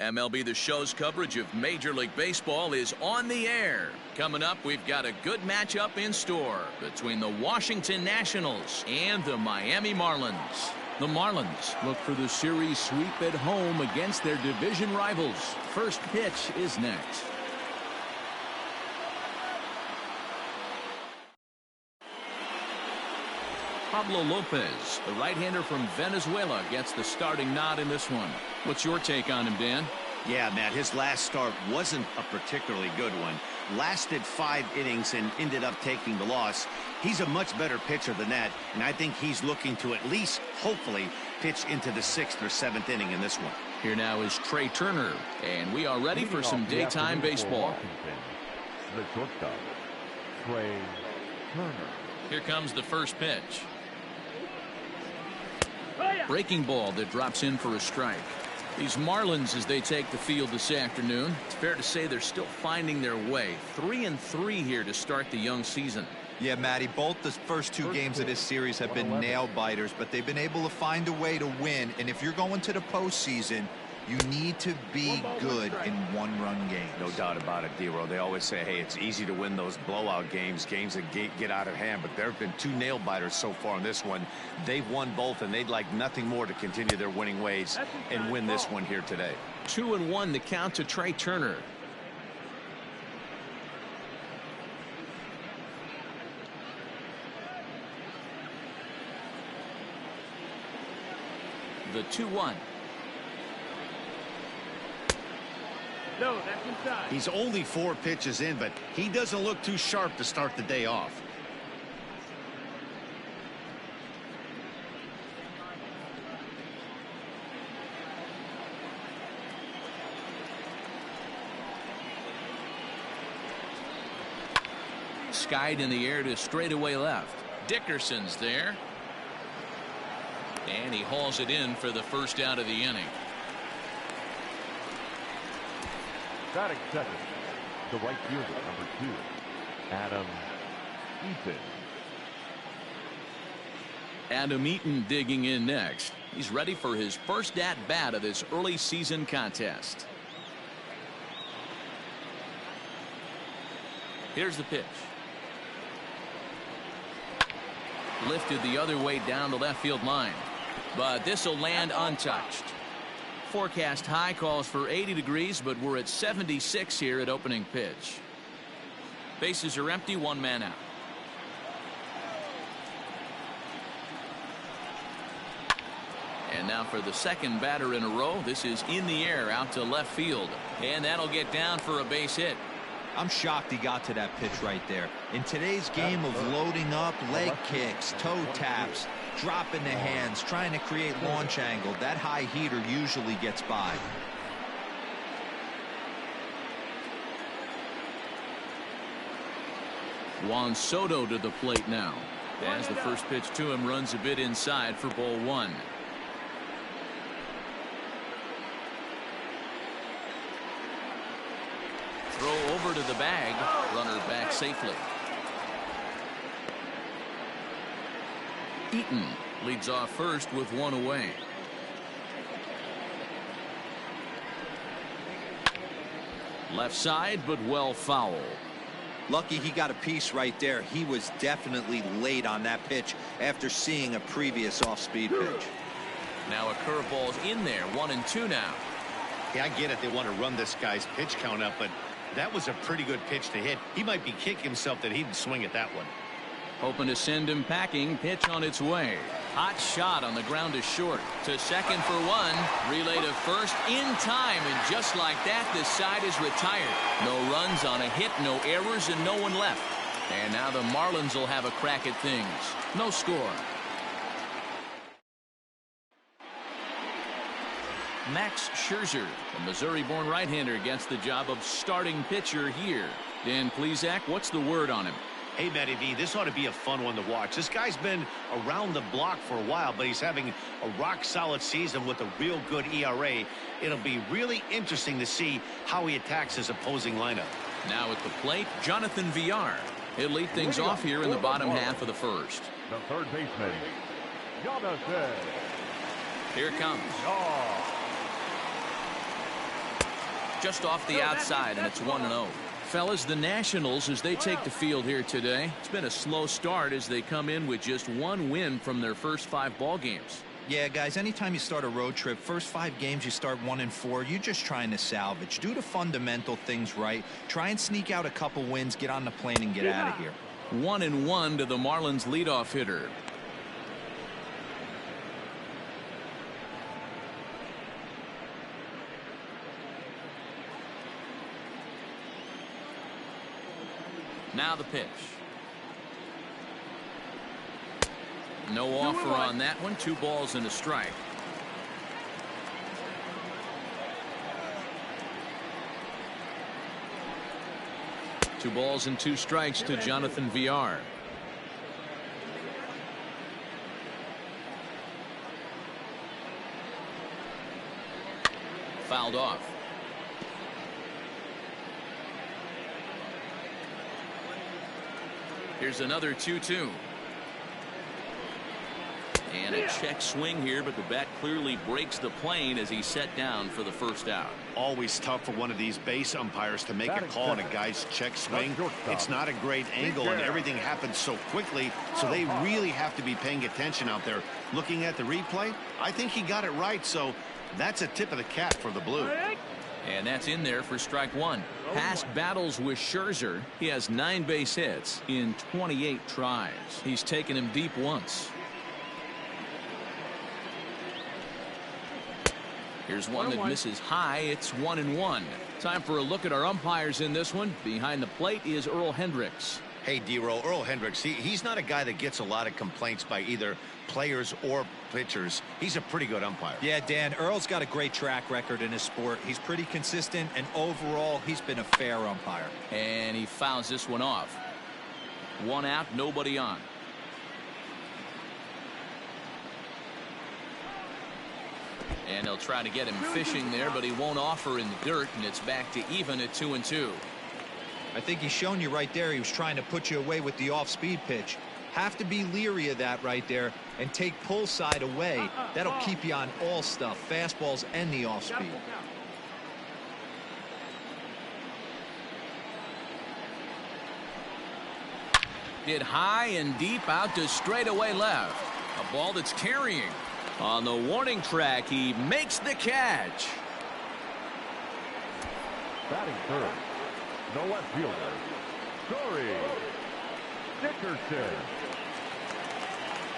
MLB The Show's coverage of Major League Baseball is on the air. Coming up, we've got a good matchup in store between the Washington Nationals and the Miami Marlins. The Marlins look for the series sweep at home against their division rivals. First pitch is next. Pablo Lopez, the right-hander from Venezuela, gets the starting nod in this one. What's your take on him, Dan? Yeah, Matt, his last start wasn't a particularly good one. Lasted 5 innings and ended up taking the loss. He's a much better pitcher than that, and I think he's looking to at least, hopefully, pitch into the 6th or 7th inning in this one. Here now is Trey Turner, and we are ready for some daytime baseball. The shortstop, Trey Turner. Here comes the first pitch. Breaking ball that drops in for a strike. These Marlins, as they take the field this afternoon, it's fair to say they're still finding their way. 3-3 here to start the young season. Yeah, Matty, both the first 2 games of this series have been nail-biters, but they've been able to find a way to win. And if you're going to the postseason, you need to be good in one-run games. No doubt about it, D-Row. They always say, hey, it's easy to win those blowout games that get out of hand. But there have been 2 nail-biters so far in this one. They've won both, and they'd like nothing more to continue their winning ways and win this one here today. 2-1 the count to Trey Turner. The 2-1. No, that's inside. He's only 4 pitches in, but he doesn't look too sharp to start the day off. Skied in the air to straightaway left. Dickerson's there. And he hauls it in for the first out of the inning. Batting second, the right fielder, number 2, Adam Eaton. Adam Eaton digging in next. He's ready for his first at-bat of this early season contest. Here's the pitch. Lifted the other way down the left field line. But this will land untouched. Forecast high calls for 80 degrees, but we're at 76 here at opening pitch. Bases are empty, 1 man out. And now for the second batter in a row. This is in the air out to left field. And that'll get down for a base hit. I'm shocked he got to that pitch right there. In today's game of loading up, leg kicks, toe taps, dropping the hands, trying to create launch angle, that high heater usually gets by. Juan Soto to the plate now. As the first pitch to him runs a bit inside for ball 1. Throw over to the bag. Runner back safely. Eaton leads off first with 1 away. Left side, but well foul. Lucky he got a piece right there. He was definitely late on that pitch after seeing a previous off-speed pitch. Now a curveball's in there. 1-2 now. Yeah, I get it. They want to run this guy's pitch count up, but that was a pretty good pitch to hit. He might be kicking himself that he didn't swing at that one. Hoping to send him packing. Pitch on its way. Hot shot on the ground is short. To second for 1. Relay to first in time. And just like that, this side is retired. No runs on a hit, no errors, and no one left. And now the Marlins will have a crack at things. No score. Max Scherzer, a Missouri-born right-hander, gets the job of starting pitcher here. Dan Plesac, what's the word on him? Hey, Matty D, this ought to be a fun one to watch. This guy's been around the block for a while, but he's having a rock-solid season with a real good ERA. It'll be really interesting to see how he attacks his opposing lineup. Now at the plate, Jonathan Villar. He'll lead things off here in the bottom half of the first. The third baseman, Jonathan. Here it comes. just off the outside, and it's 1-0. Fellas, the Nationals, as they take the field here today, it's been a slow start as they come in with just one win from their first 5 ball games. Yeah, guys, anytime you start a road trip, first 5 games you start 1-4, you're just trying to salvage. Do the fundamental things right. Try and sneak out a couple wins, get on the plane, and get out of here. 1-1 to the Marlins leadoff hitter. Now the pitch. No offer on that one. 2 balls and a strike. Two balls and 2 strikes to Jonathan Villar. Fouled off. Here's another 2-2. And a check swing here, but the bat clearly breaks the plane as he's set down for the first out. Always tough for one of these base umpires to make a call on a guy's check swing. It's not a great angle, and everything happens so quickly, so they really have to be paying attention out there. Looking at the replay, I think he got it right, so that's a tip of the cap for the Blue. And that's in there for strike 1. Past battles with Scherzer, he has 9 base hits in 28 tries. He's taken him deep once. Here's one that misses high. It's 1-1. Time for a look at our umpires in this one. Behind the plate is Earl Hendricks. Hey, D-Roll, Earl Hendricks, he's not a guy that gets a lot of complaints by either players or pitchers. He's a pretty good umpire. Yeah, Dan, Earl's got a great track record in his sport. He's pretty consistent, and overall, he's been a fair umpire. And he fouls this one off. 1 out, nobody on. And they'll try to get him fishing there, but he won't offer in the dirt, and it's back to even at 2-2. I think he's shown you right there he was trying to put you away with the off-speed pitch. Have to be leery of that right there and take pull side away. That'll keep you on all stuff, fastballs and the off-speed. Hit high and deep out to straightaway left. A ball that's carrying. On the warning track, he makes the catch. Batting third, the left fielder, Corey Dickerson.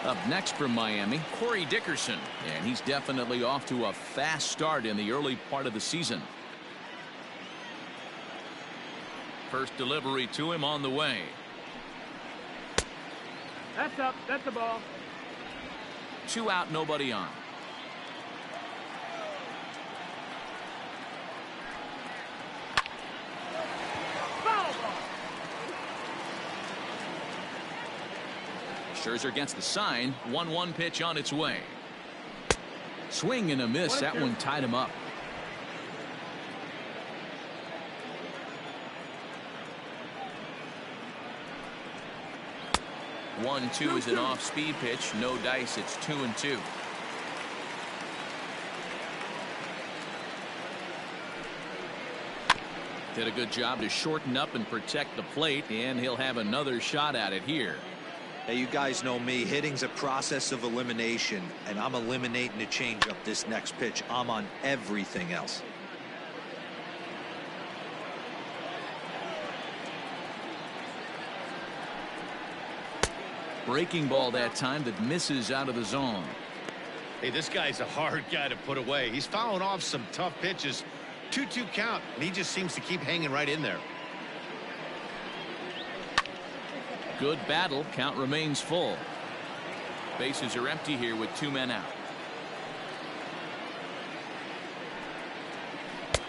Up next from Miami, Corey Dickerson. And he's definitely off to a fast start in the early part of the season. First delivery to him on the way. That's up. That's a ball. 2 out, nobody on. Scherzer gets the sign. 1-1 pitch on its way. Swing and a miss. That one tied him up. One, 2 is an off-speed pitch. No dice. It's 2-2. Did a good job to shorten up and protect the plate, and he'll have another shot at it here. Hey, you guys know me. Hitting's a process of elimination, and I'm eliminating the changeup this next pitch. I'm on everything else. Breaking ball that time that misses out of the zone. Hey, this guy's a hard guy to put away. He's fouling off some tough pitches. 2-2 count, and he just seems to keep hanging right in there. Good battle. Count remains full. Bases are empty here with 2 men out.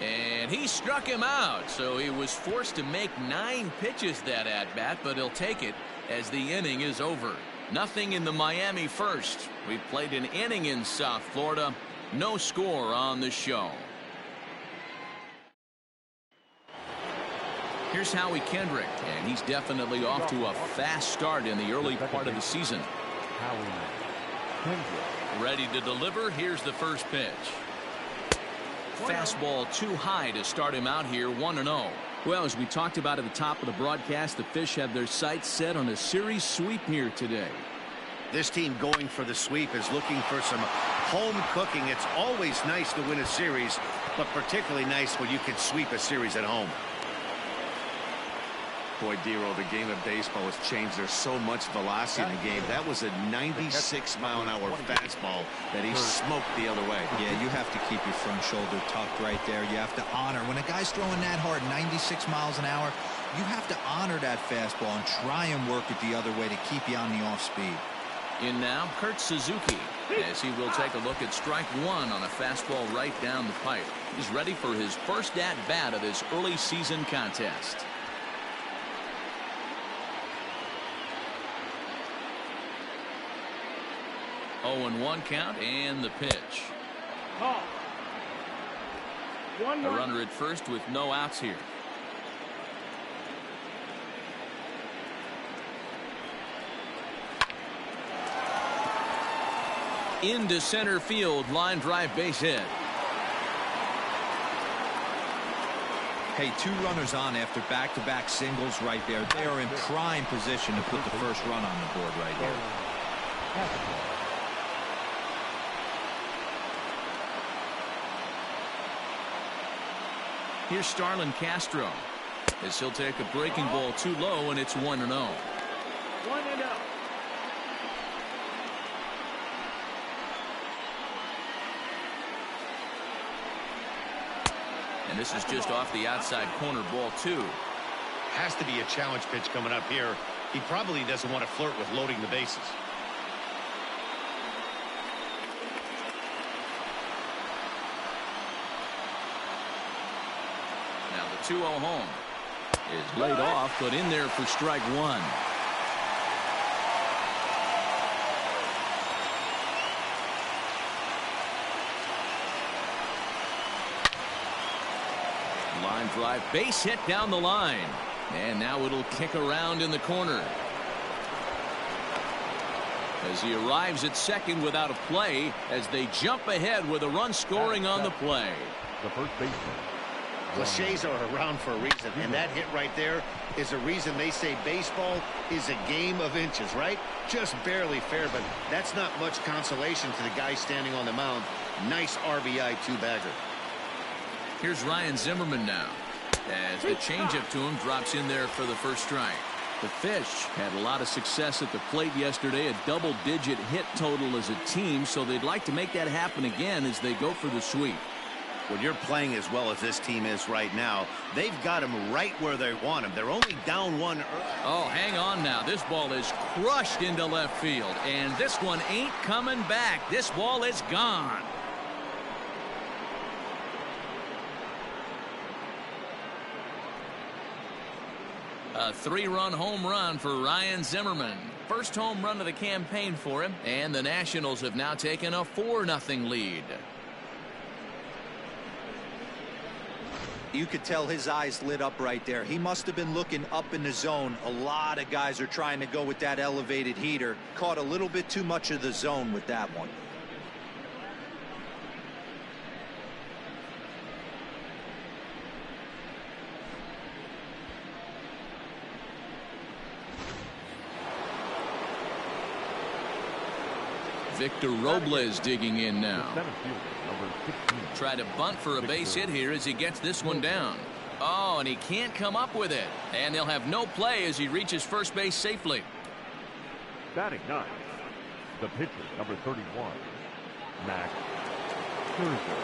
And he struck him out, so he was forced to make 9 pitches that at bat, but he'll take it as the inning is over. Nothing in the Miami first. We've played an inning in South Florida. No score on the show. Here's Howie Kendrick, and he's definitely off to a fast start in the early part of the season. Howie Kendrick. Ready to deliver. Here's the first pitch. Fastball too high to start him out here 1-0. Well, as we talked about at the top of the broadcast, the Fish have their sights set on a series sweep here today. This team going for the sweep is looking for some home cooking. It's always nice to win a series, but particularly nice when you can sweep a series at home. Boy, Dero, the game of baseball has changed. There's so much velocity in the game. That was a 96-mile-an-hour fastball that he smoked the other way. Yeah, you have to keep your front shoulder tucked right there. You have to honor. When a guy's throwing that hard, 96 miles an hour, you have to honor that fastball and try and work it the other way to keep you on the off speed. In now, Kurt Suzuki, as he will take a look at strike one on a fastball right down the pipe. He's ready for his first at-bat of this early season contest. Oh, and 1 count, and the pitch. Ball. A runner at first with no outs here. Into center field, line drive, base hit. Hey, 2 runners on after back-to-back singles right there. They are in prime position to put the first run on the board right here. Here's Starlin Castro, as he'll take a breaking ball too low, and it's 1-0. 1-0. And this is just off the outside corner, ball 2. Has to be a challenge pitch coming up here. He probably doesn't want to flirt with loading the bases. Now the 2-0 home is laid off, but in there for strike one. Line drive, base hit down the line. And now it'll kick around in the corner. As he arrives at second without a play, as they jump ahead with a run scoring on the play. The first baseman. Cliches are around for a reason, and that hit right there is a reason they say baseball is a game of inches, right? Just barely fair, but that's not much consolation to the guy standing on the mound. Nice RBI two-bagger. Here's Ryan Zimmerman now, as the changeup to him drops in there for the first strike. The Fish had a lot of success at the plate yesterday, a double-digit hit total as a team, so they'd like to make that happen again as they go for the sweep. When you're playing as well as this team is right now, they've got them right where they want them. They're only down 1 early. Oh, hang on now. This ball is crushed into left field, and this one ain't coming back. This ball is gone. A 3-run home run for Ryan Zimmerman. First home run of the campaign for him, and the Nationals have now taken a 4-0 lead. You could tell his eyes lit up right there. He must have been looking up in the zone. A lot of guys are trying to go with that elevated heater. Caught a little bit too much of the zone with that one. Victor Robles digging in now. Try to bunt for a base hit here as he gets this one down. Oh, and he can't come up with it. And they'll have no play as he reaches first base safely. Batting 9th, the pitcher, number 31, Max Scherzer.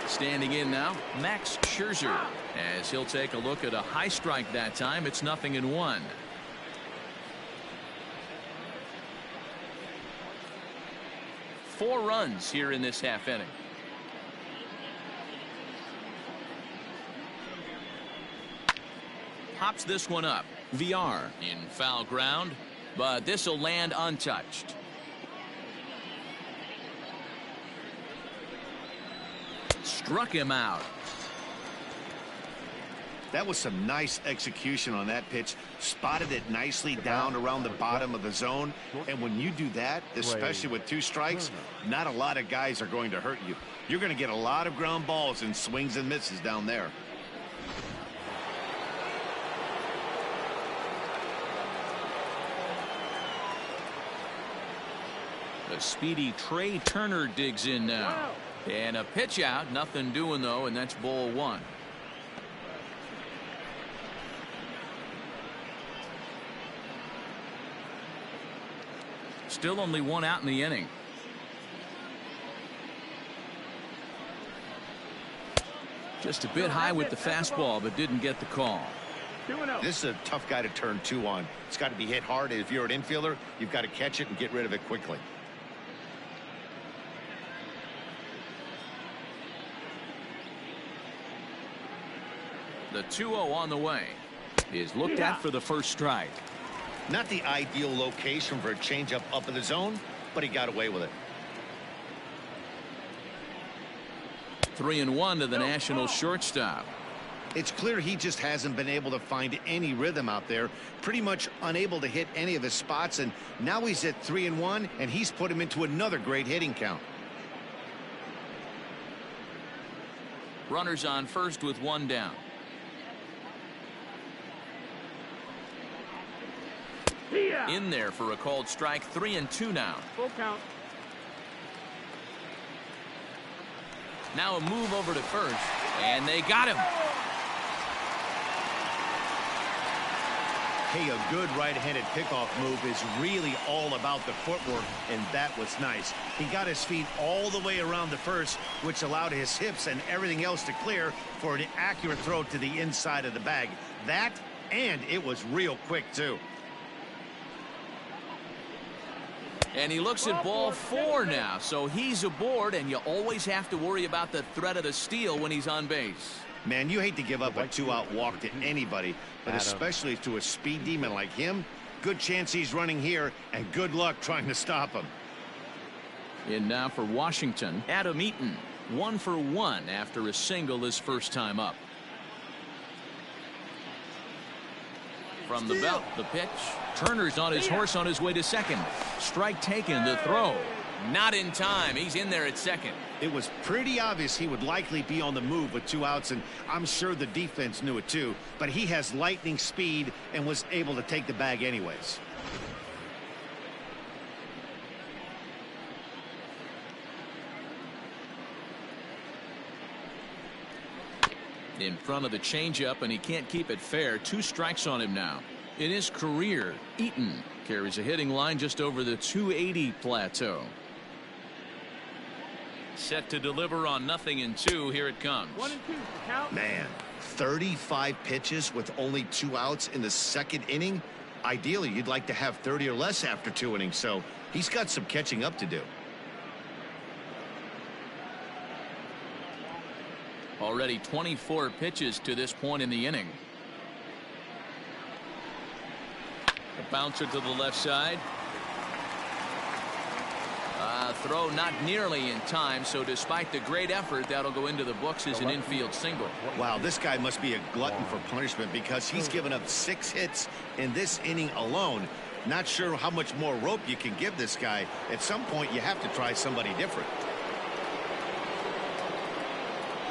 Standing in now, Max Scherzer, as he'll take a look at a high strike that time. It's 0-1. Four runs here in this half inning. Pops this one up. VR in foul ground, but this will land untouched. Struck him out. That was some nice execution on that pitch. Spotted it nicely down around the bottom of the zone. And when you do that, especially with 2 strikes, not a lot of guys are going to hurt you. You're going to get a lot of ground balls and swings and misses down there. The speedy Trey Turner digs in now. And a pitch out. Nothing doing, though, and that's ball 1. Still only 1 out in the inning. Just a bit high with the fastball, but didn't get the call. This is a tough guy to turn 2 on. It's got to be hit hard. If you're an infielder, you've got to catch it and get rid of it quickly. The 2-0 on the way is looked at for the first strike. Not the ideal location for a changeup up in the zone, but he got away with it. 3-1 to the National shortstop. It's clear he just hasn't been able to find any rhythm out there. Pretty much unable to hit any of his spots, and now he's at 3-1, and he's put him into another great hitting count. Runners on first with 1 down. In there for a called strike. 3-2 now. Full count. Now a move over to first, and they got him. Hey, a good right-handed pickoff move is really all about the footwork, and that was nice. He got his feet all the way around the first, which allowed his hips and everything else to clear for an accurate throw to the inside of the bag. That, and it was real quick, too. And he looks at ball 4 now, so he's aboard, and you always have to worry about the threat of the steal when he's on base. Man, you hate to give up a 2-out walk to anybody, but especially to a speed demon like him. Good chance he's running here, and good luck trying to stop him. In now for Washington, Adam Eaton, 1 for 1 after a single his first time up. From the belt, the pitch. Turner's on his horse on his way to second. Strike taken, the throw. Not in time. He's in there at second. It was pretty obvious he would likely be on the move with 2 outs, and I'm sure the defense knew it too. But he has lightning speed and was able to take the bag anyways. In front of the changeup, and he can't keep it fair. 2 strikes on him now. In his career, Eaton carries a hitting line just over the 280 plateau. Set to deliver on 0-2. Here it comes. 1-2. Count. Man, 35 pitches with only 2 outs in the second inning. Ideally, you'd like to have 30 or less after 2 innings, so he's got some catching up to do. Already 24 pitches to this point in the inning. A bouncer to the left side. Throw not nearly in time, so despite the great effort, that'll go into the books as an infield single. Wow, this guy must be a glutton for punishment because he's given up 6 hits in this inning alone. Not sure how much more rope you can give this guy. At some point, you have to try somebody different.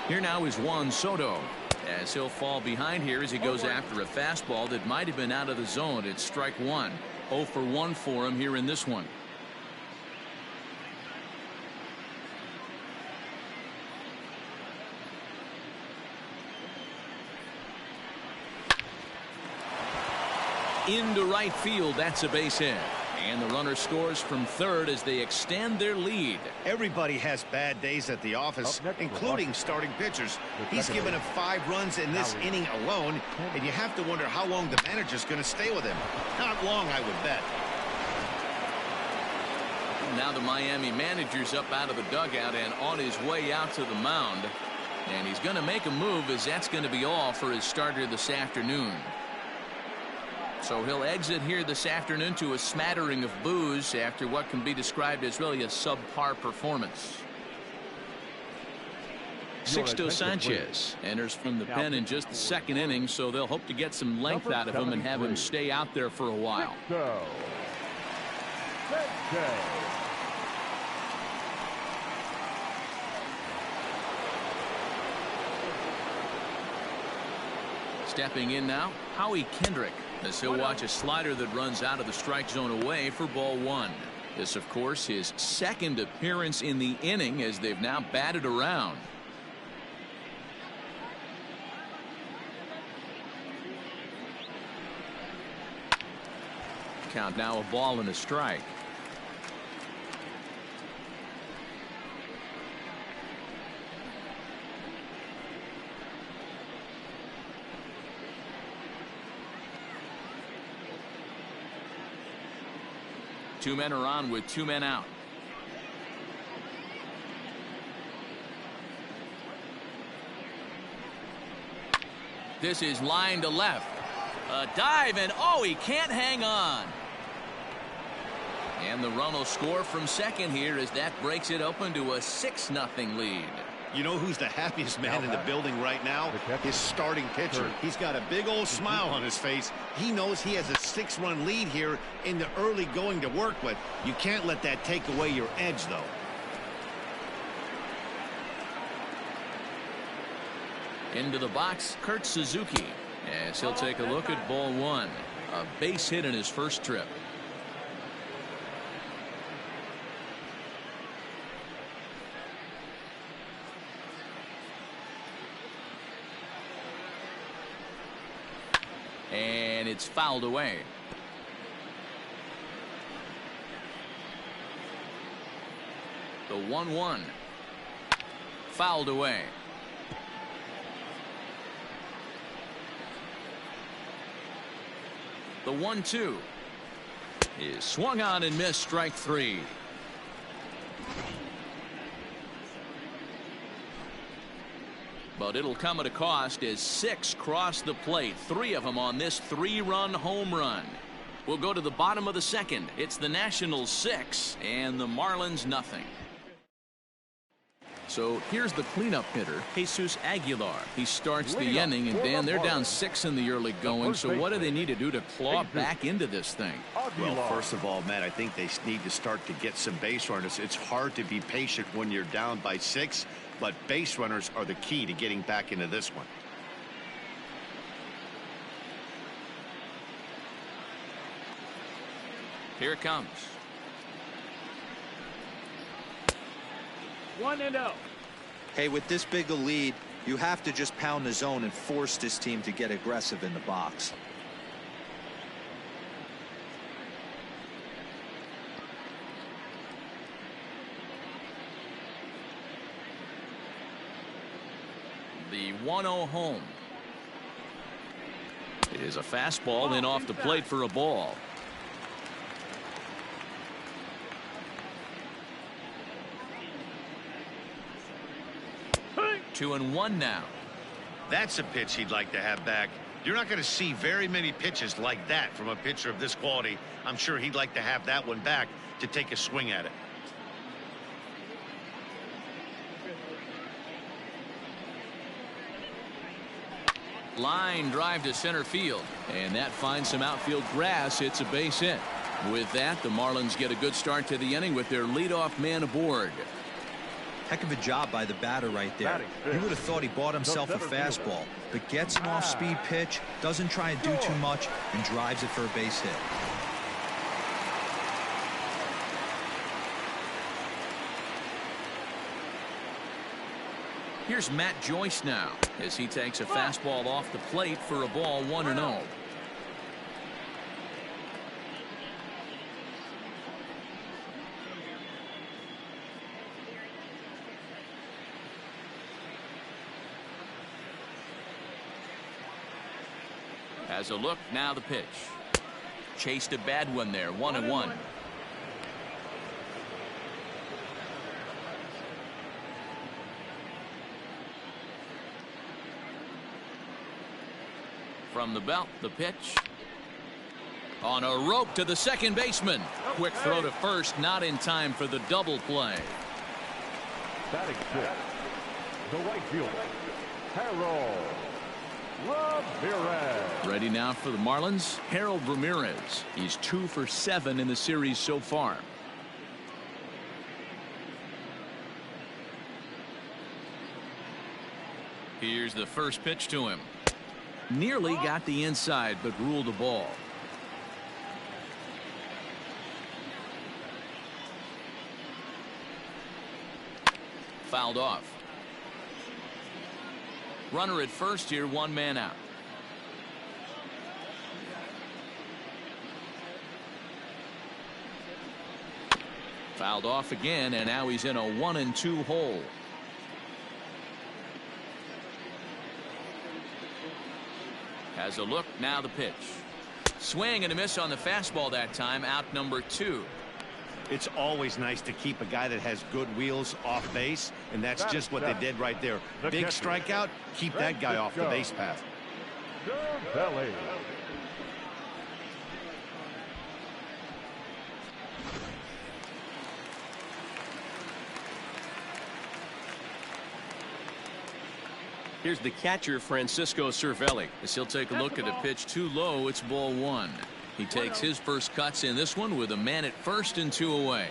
Here now is Juan Soto, as he'll fall behind here as he goes after a fastball that might have been out of the zone. It's strike 1. 0 for 1 for him here in this one. Into right field. That's a base hit. And the runner scores from third as they extend their lead. Everybody has bad days at the office, including starting pitchers. He's given up 5 runs in this inning alone, and you have to wonder how long the manager's going to stay with him. Not long, I would bet. Now the Miami manager's up out of the dugout and on his way out to the mound. And he's going to make a move, as that's going to be all for his starter this afternoon. So he'll exit here this afternoon to a smattering of boos after what can be described as really a subpar performance. Sixto Sanchez enters from the pen in just the second inning, so they'll hope to get some length out of him and have him stay out there for a while. Stepping in now, Howie Kendrick, as he'll watch a slider that runs out of the strike zone away for ball one. This, of course, his second appearance in the inning as they've now batted around. Count now, a ball and a strike. Two men are on with two men out. This is line to left. A dive, and oh, he can't hang on. And the run will score from second here as that breaks it open to a 6-0 lead. You know who's the happiest man in the building right now? His starting pitcher. He's got a big old smile on his face. He knows he has a 6-run lead here in the early going to work with. You can't let that take away your edge, though. Into the box, Kurt Suzuki, as he'll take a look at ball one. A base hit in his first trip. And it's fouled away. The 1-1. Fouled away. The 1-2 is swung on and missed, strike three. But it'll come at a cost as 6 cross the plate, 3 of them on this 3-run home run. We'll go to the bottom of the second. It's the Nationals 6 and the Marlins nothing. So here's the cleanup hitter, Jesus Aguilar. He starts the inning, and Dan, they're down 6 in the early going. So what do they need to do to claw back into this thing? Well, first of all, Matt, I think they need to start to get some base runners. It's hard to be patient when you're down by 6, but base runners are the key to getting back into this one. Here it comes. 1-0. Hey, with this big a lead, you have to just pound the zone and force this team to get aggressive in the box. The 1-0 home. It is a fastball, then off the plate for a ball. Hey. 2-1 now. That's a pitch he'd like to have back. You're not going to see very many pitches like that from a pitcher of this quality. I'm sure he'd like to have that one back to take a swing at it. Line drive to center field, and that finds some outfield grass. It's a base hit. With that, the Marlins get a good start to the inning with their leadoff man aboard. Heck of a job by the batter right there. You would have thought he bought himself a fastball, but gets an off-speed pitch, doesn't try and do too much, and drives it for a base hit. Here's Matt Joyce now as he takes a fastball off the plate for a ball, 1-0. As a look, now the pitch. Chased a bad one there, 1-1. From the belt, the pitch. On a rope to the second baseman. Quick throw to first, not in time for the double play. Batting fifth, The right fielder, Harold Ramirez. Ready now for the Marlins, Harold Ramirez. He's 2 for 7 in the series so far. Here's the first pitch to him. Nearly got the inside, but ruled a ball. Fouled off. Runner at first here, 1 man out. Fouled off again, and now he's in a 1-2 hole. Has a look, now the pitch. Swing and a miss on the fastball that time, out number 2. It's always nice to keep a guy that has good wheels off base, and that's just what they did right there. Big strikeout, keep that guy off the base path. Belly. Here's the catcher, Francisco Cervelli, as he'll take a look at a pitch too low. It's ball 1. He takes his first cuts in this one with a man at first and 2 away.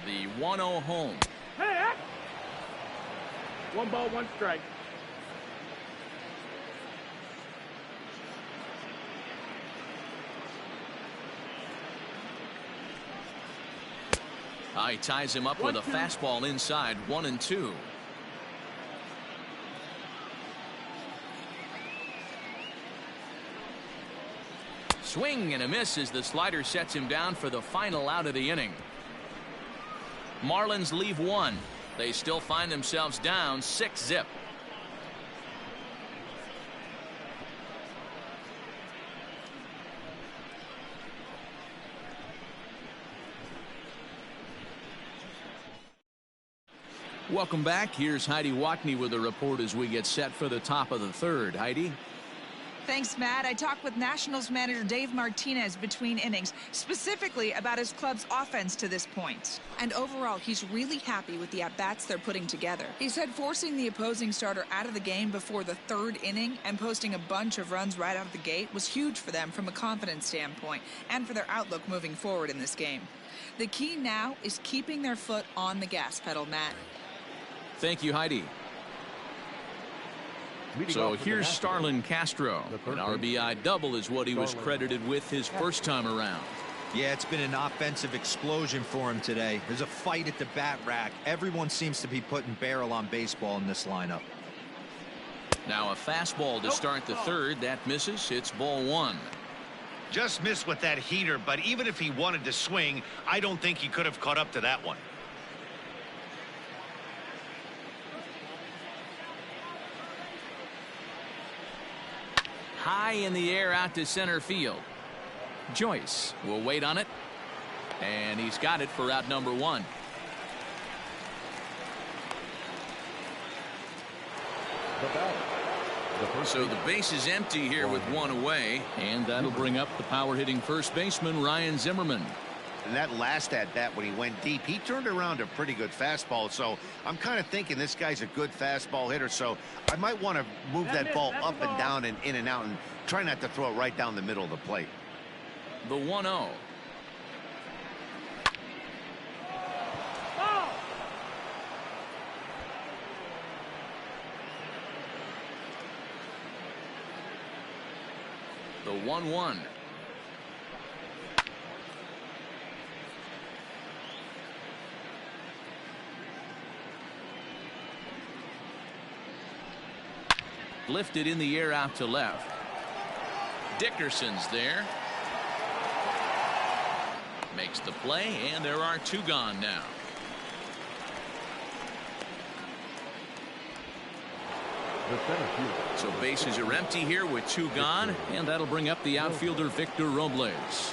The 1-0 home. Hey! 1 ball, 1 strike. He ties him up with a fastball inside, 1-2. Swing and a miss as the slider sets him down for the final out of the inning. Marlins leave 1. They still find themselves down 6-0. Welcome back. Here's Heidi Watney with a report as we get set for the top of the 3rd. Heidi? Thanks, Matt. I talked with Nationals manager Dave Martinez between innings, specifically about his club's offense to this point. And overall, he's really happy with the at-bats they're putting together. He said forcing the opposing starter out of the game before the 3rd inning and posting a bunch of runs right out of the gate was huge for them from a confidence standpoint and for their outlook moving forward in this game. The key now is keeping their foot on the gas pedal, Matt. Thank you, Heidi. So here's Starlin Castro. An RBI double is what he was credited with his first time around. Yeah, it's been an offensive explosion for him today. There's a fight at the bat rack. Everyone seems to be putting barrel on baseball in this lineup. Now a fastball to start the 3rd. That misses. It's ball 1. Just missed with that heater, but even if he wanted to swing, I don't think he could have caught up to that one. High in the air out to center field. Joyce will wait on it, and he's got it for out number 1. So the base is empty here with 1 away, and that'll bring up the power hitting first baseman Ryan Zimmerman. And that last at bat when he went deep, he turned around a pretty good fastball. So I'm kind of thinking this guy's a good fastball hitter. So I might want to move that ball up and down and in and out and try not to throw it right down the middle of the plate. The 1-0. The 1-1. Lifted in the air out to left. Dickerson's there. Makes the play, and there are 2 gone now. So bases are empty here with 2 gone, and that'll bring up the outfielder Victor Robles.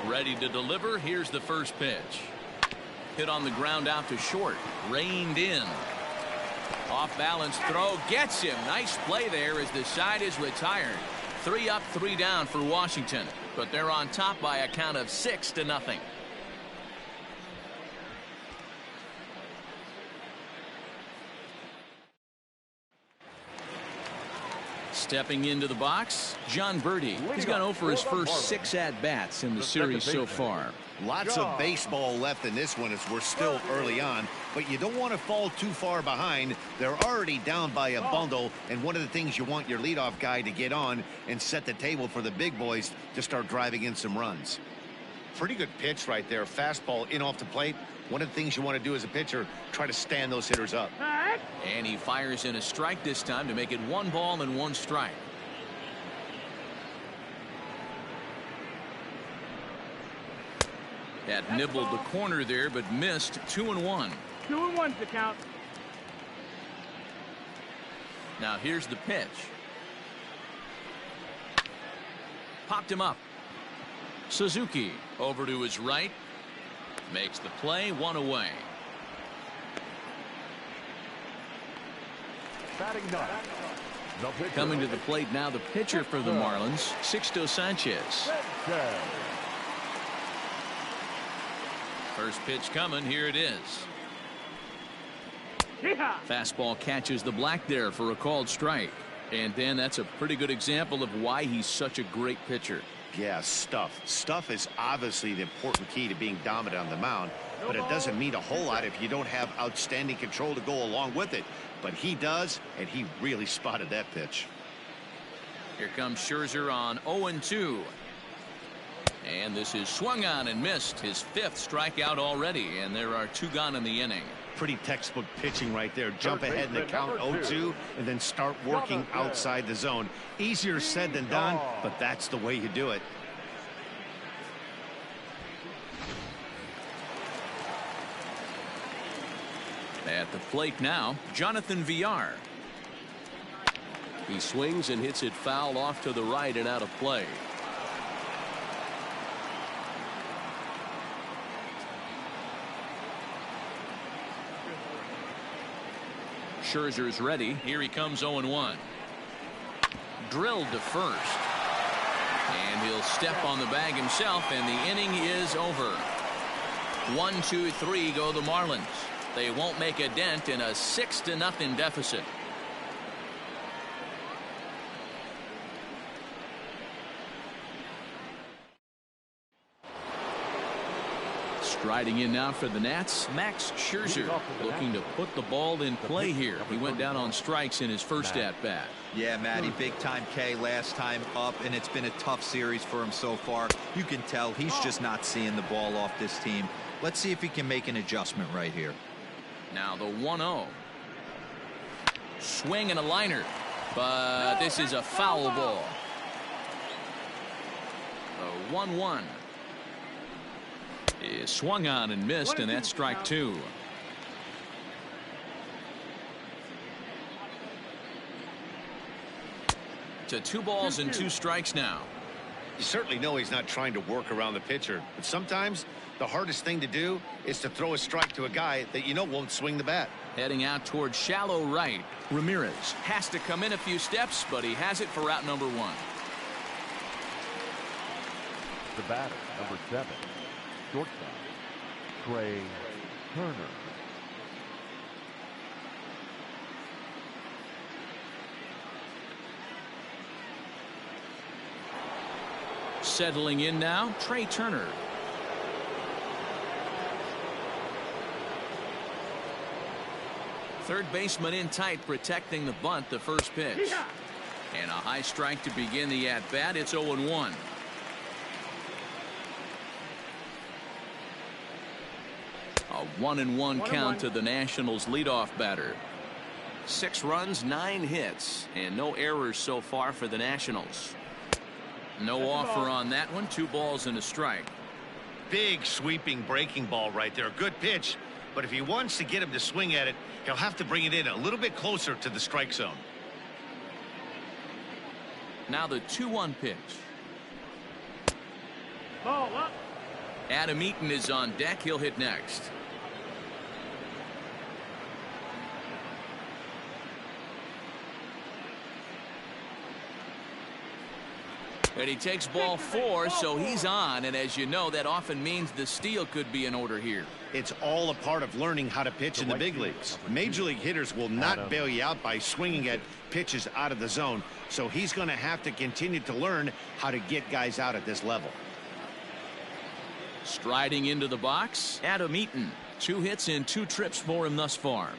Ready to deliver. Here's the first pitch. Hit on the ground out to short. Reined in. Off balance throw gets him. Nice play there as the side is retired. 3 up, 3 down for Washington, but they're on top by a count of 6-0. Stepping into the box, John Birdie. He's gone over his first 6 at-bats in the series so far. Lots of baseball left in this one as we're still early on, but you don't want to fall too far behind. They're already down by a bundle, and one of the things you want your leadoff guy to get on and set the table for the big boys to start driving in some runs. Pretty good pitch right there. Fastball in off the plate. One of the things you want to do as a pitcher, try to stand those hitters up. And he fires in a strike this time to make it 1 ball and 1 strike. That nibbled the corner there, but missed. 2-1. 2-1's the count. Now here's the pitch. Popped him up. Suzuki over to his right. Makes the play, 1 away. Coming to the plate now, the pitcher for the Marlins, Sixto Sanchez. First pitch coming, here it is. Fastball catches the black there for a called strike. And then that's a pretty good example of why he's such a great pitcher. Yeah, stuff. Stuff is obviously the important key to being dominant on the mound, but it doesn't mean a whole lot if you don't have outstanding control to go along with it. But he does, and he really spotted that pitch. Here comes Scherzer on 0-2. And this is swung on and missed. His 5th strikeout already, and there are 2 gone in the inning. Pretty textbook pitching right there. Jump ahead in the count 0-2 and then start working outside the zone. Easier said than done, but that's the way you do it. At the plate now, Jonathan Villar. He swings and hits it foul off to the right and out of play. Scherzer's ready. Here he comes 0-1. Drilled to first. And he'll step on the bag himself, and the inning is over. 1, 2, 3 go the Marlins. They won't make a dent in a 6-0 deficit. Striding in now for the Nats, Max Scherzer, looking to put the ball in play here. He went down on strikes in his first at-bat. Yeah, Matty, big-time K last time up, and it's been a tough series for him so far. You can tell he's just not seeing the ball off this team. Let's see if he can make an adjustment right here. Now the 1-0. Swing and a liner, but this is a foul ball. The 1-1 is swung on and missed, and that's strike 2. To 2 balls and 2 strikes now. You certainly know he's not trying to work around the pitcher, but sometimes the hardest thing to do is to throw a strike to a guy that you know won't swing the bat. Heading out towards shallow right. Ramirez has to come in a few steps, but he has it for out number 1. The batter, number 7, shortstop, Trey Turner. Settling in now, Trey Turner. Third baseman in tight, protecting the bunt, the first pitch. And a high strike to begin the at-bat. It's 0-1. A 1-1 count to the Nationals leadoff batter. 6 runs, 9 hits, and no errors so far for the Nationals. No offer on that one. 2 balls and a strike. Big sweeping breaking ball right there. Good pitch, but if he wants to get him to swing at it, he'll have to bring it in a little bit closer to the strike zone. Now the 2-1 pitch. Ball up. Adam Eaton is on deck. He'll hit next. And he takes ball 4, so he's on. And as you know, that often means the steal could be in order here. It's all a part of learning how to pitch in the big leagues. Major league hitters will not bail you out by swinging at pitches out of the zone. So he's going to have to continue to learn how to get guys out at this level. Striding into the box, Adam Eaton. 2 hits in 2 trips for him thus far.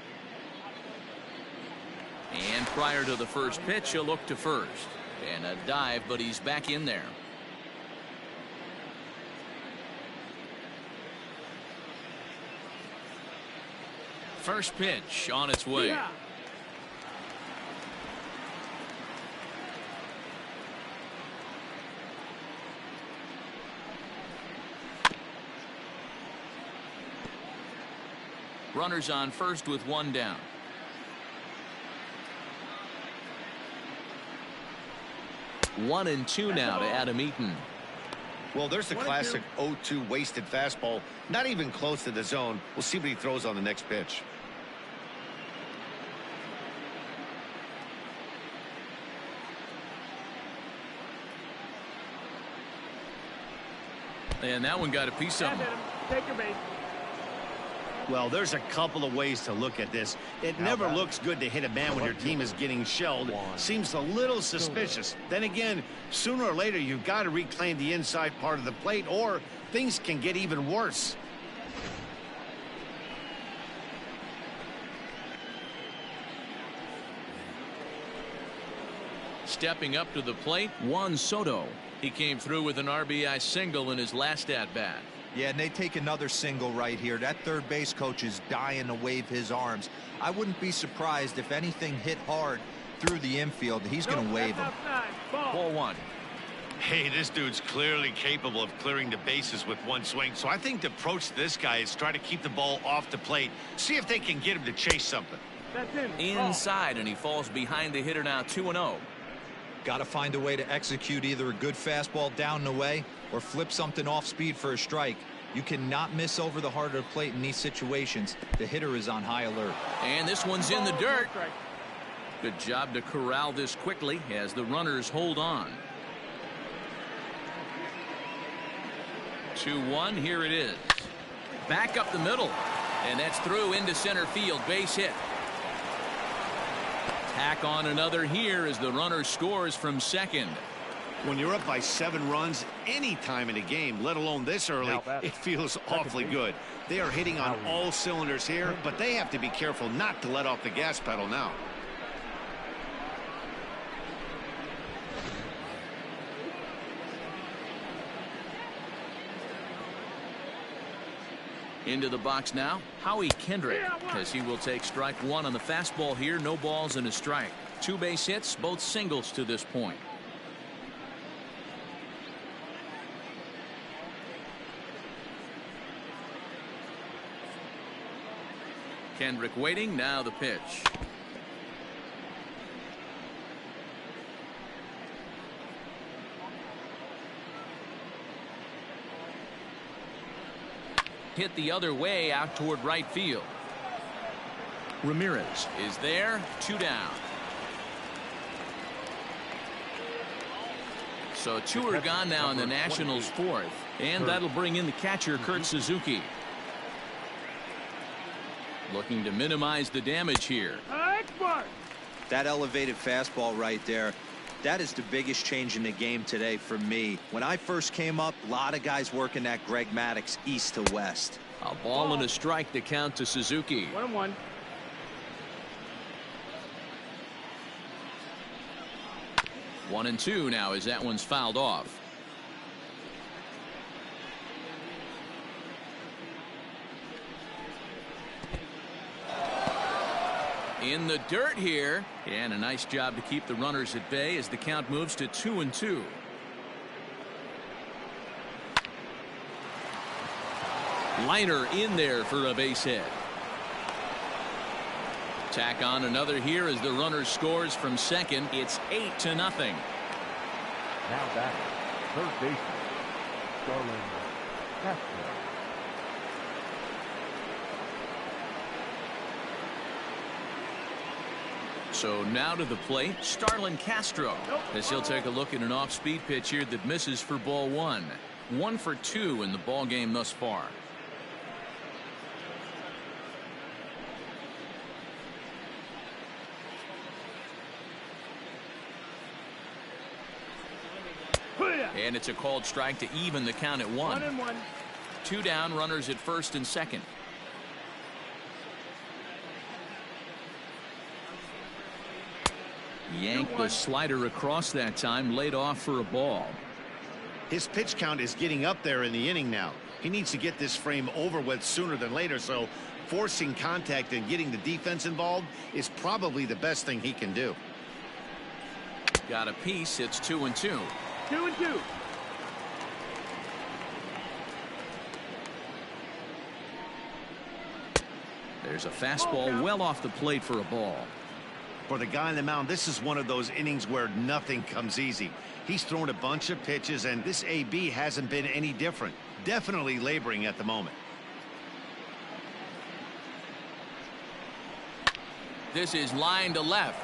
And prior to the first pitch, he'll look to first. And a dive, but he's back in there. First pitch on its way. Yeah. Runners on first with 1 down. One and 2 now to Adam Eaton. Well, there's the classic 0-2 wasted fastball. Not even close to the zone. We'll see what he throws on the next pitch. And that one got a piece of him. Take your base. Well, there's a couple of ways to look at this. It never looks good to hit a man when your team is getting shelled. Seems a little suspicious. Then again, sooner or later, you've got to reclaim the inside part of the plate, or things can get even worse. Stepping up to the plate, Juan Soto. He came through with an RBI single in his last at-bat. Yeah, and they take another single right here. That third base coach is dying to wave his arms. I wouldn't be surprised if anything hit hard through the infield. He's going to wave him. Ball 1. Hey, this dude's clearly capable of clearing the bases with one swing. So I think the approach to this guy is try to keep the ball off the plate. See if they can get him to chase something. That's in. Inside, and he falls behind the hitter now 2-0. Got to find a way to execute either a good fastball down and away or flip something off speed for a strike. You cannot miss over the heart of the plate in these situations. The hitter is on high alert. And this one's in the dirt. Good job to corral this quickly as the runners hold on. 2-1, here it is. Back up the middle, and that's through into center field. Base hit. Tack on another here as the runner scores from second. When you're up by 7 runs any time in a game, let alone this early, it feels awfully good. They are hitting on all cylinders here, but they have to be careful not to let off the gas pedal now. Into the box now, Howie Kendrick, as he will take strike 1 on the fastball here. No balls and a strike. 2 base hits, both singles to this point. Kendrick waiting, now the pitch. Hit the other way out toward right field. Ramirez is there. 2 down. So 2 are gone now in the Nationals' 4th, and that'll bring in the catcher Kurt Suzuki. Looking to minimize the damage here. That elevated fastball right there, that is the biggest change in the game today for me. When I first came up, a lot of guys working that Greg Maddux east to west. A ball and a strike to count to Suzuki. 1-1. One and 2 now as that one's fouled off. In the dirt here, and a nice job to keep the runners at bay as the count moves to 2-2. Liner in there for a base hit. Tack on another here as the runner scores from second. It's 8-0. Now back, third baseman, Starling Castro. So now to the plate, Starlin Castro, as he'll take a look at an off-speed pitch here that misses for ball one. 1 for 2 in the ball game thus far. And it's a called strike to even the count at 1. 1-1. 2 down, runners at first and second. Yanked the slider across that time, laid off for a ball. His pitch count is getting up there in the inning now. He needs to get this frame over with sooner than later, so forcing contact and getting the defense involved is probably the best thing he can do. Got a piece. It's 2-2. 2-2. There's a fastball well off the plate for a ball. For the guy on the mound, this is one of those innings where nothing comes easy. He's thrown a bunch of pitches, and this AB hasn't been any different. Definitely laboring at the moment. This is line to left.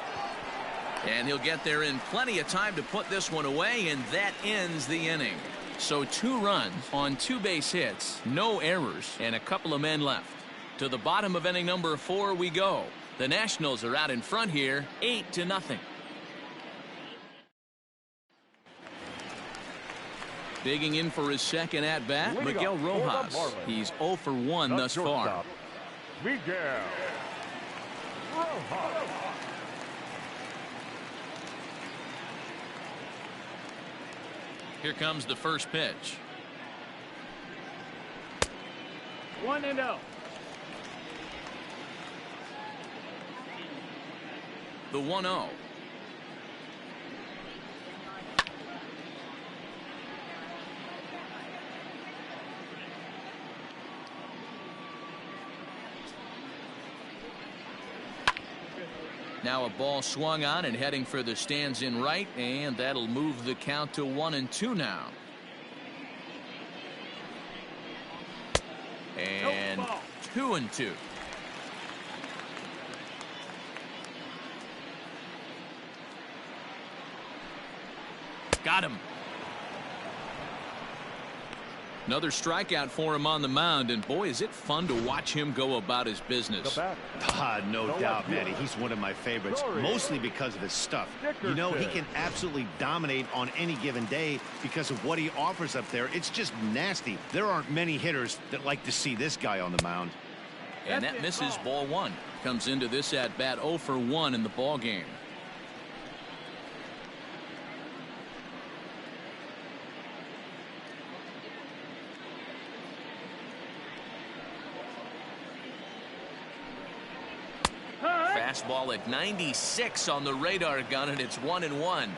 And he'll get there in plenty of time to put this one away, and that ends the inning. So 2 runs on 2 base hits, no errors, and a couple of men left. To the bottom of inning number 4 we go. The Nationals are out in front here, 8-0. Digging in for his second at-bat, Miguel Rojas. He's 0 for 1 thus far. Miguel Rojas. Here comes the first pitch. 1-0. The 1-0. Now a ball swung on and heading for the stands in right, and that'll move the count to 1-2 now. And 2-2. Got him. Another strikeout for him on the mound, and boy, is it fun to watch him go about his business. No doubt, Manny. He's one of my favorites, mostly because of his stuff. You know, he can absolutely dominate on any given day because of what he offers up there. It's just nasty. There aren't many hitters that like to see this guy on the mound. And that misses ball 1. Comes into this at bat 0 for 1 in the ball game. Fastball at 96 on the radar gun, and it's 1-1.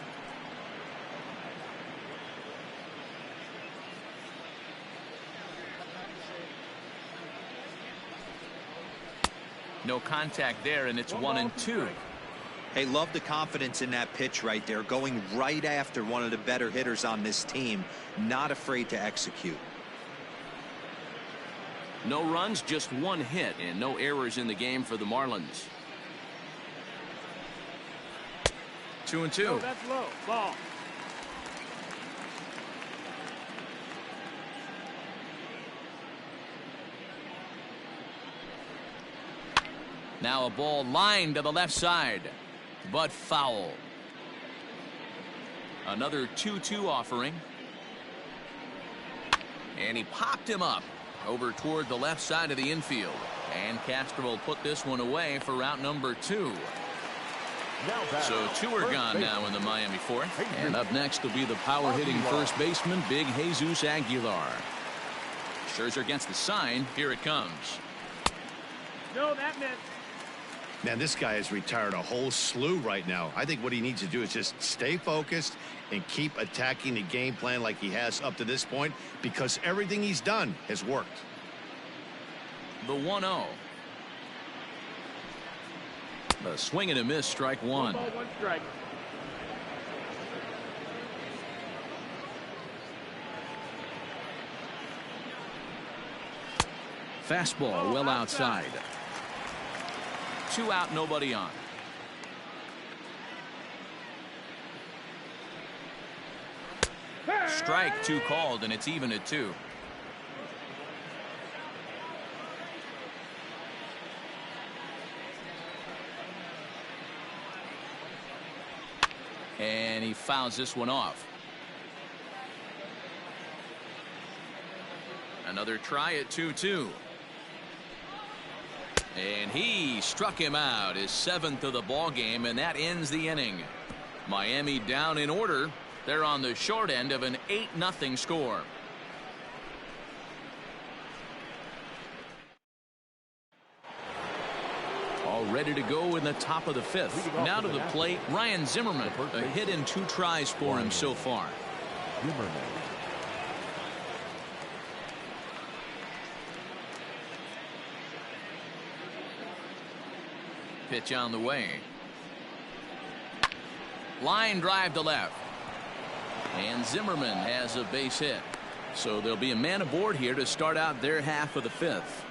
No contact there, and it's 1-2. Hey, love the confidence in that pitch right there, going right after one of the better hitters on this team, not afraid to execute. No runs, just 1 hit, and no errors in the game for the Marlins. 2-2. Oh, that's low. Ball. Now a ball lined to the left side, but foul. Another 2-2 offering. And he popped him up over toward the left side of the infield. And Castro will put this one away for route number 2. So 2 are gone now in the Miami 4th. And up next will be the power-hitting first baseman, Big Jesus Aguilar. Scherzer gets the sign. Here it comes. No, that missed. Man, this guy has retired a whole slew right now. I think what he needs to do is just stay focused and keep attacking the game plan like he has up to this point, because everything he's done has worked. The 1-0. A swing and a miss, strike 1. 1 ball, 1 strike. Fastball well outside. 2 out, nobody on. strike, 2 called, and it's even at 2. And he fouls this one off. Another try at 2-2. And he struck him out, his 7th of the ball game, and that ends the inning. Miami down in order. They're on the short end of an 8-0 score. All ready to go in the top of the 5th. Now to the plate, Ryan Zimmerman. A hit in 2 tries for him so far. Pitch on the way. Line drive to left. And Zimmerman has a base hit. So there'll be a man aboard here to start out their half of the 5th.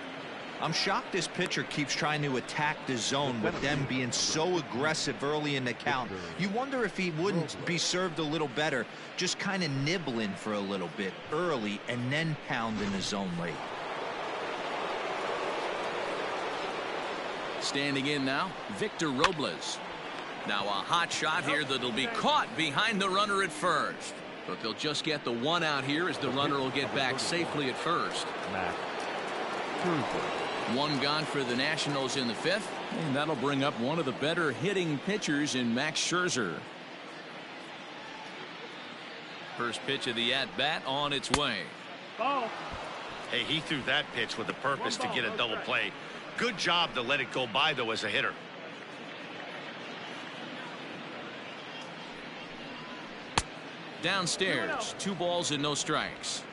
I'm shocked this pitcher keeps trying to attack the zone with them being so aggressive early in the count. You wonder if he wouldn't be served a little better, just kind of nibbling for a little bit early and then pounding the zone late. Standing in now, Victor Robles. Now a hot shot here that'll be caught behind the runner at first. But they'll just get the 1 out here as the runner will get back safely at first. 1 gone for the Nationals in the 5th. And that'll bring up one of the better hitting pitchers in Max Scherzer. First pitch of the at-bat on its way. Ball. Hey, he threw that pitch with the purpose to get a double play. Good job to let it go by, though, as a hitter. Downstairs, 2 balls and no strikes.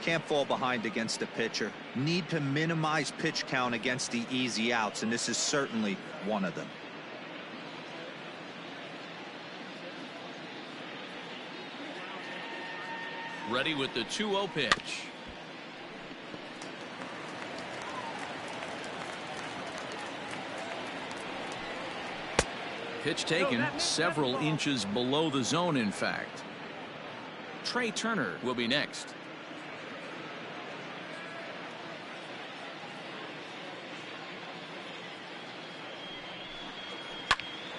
Can't fall behind against the pitcher. Need to minimize pitch count against the easy outs, and this is certainly one of them. Ready with the 2-0 pitch. Pitch taken several inches below the zone, in fact. Trey Turner will be next.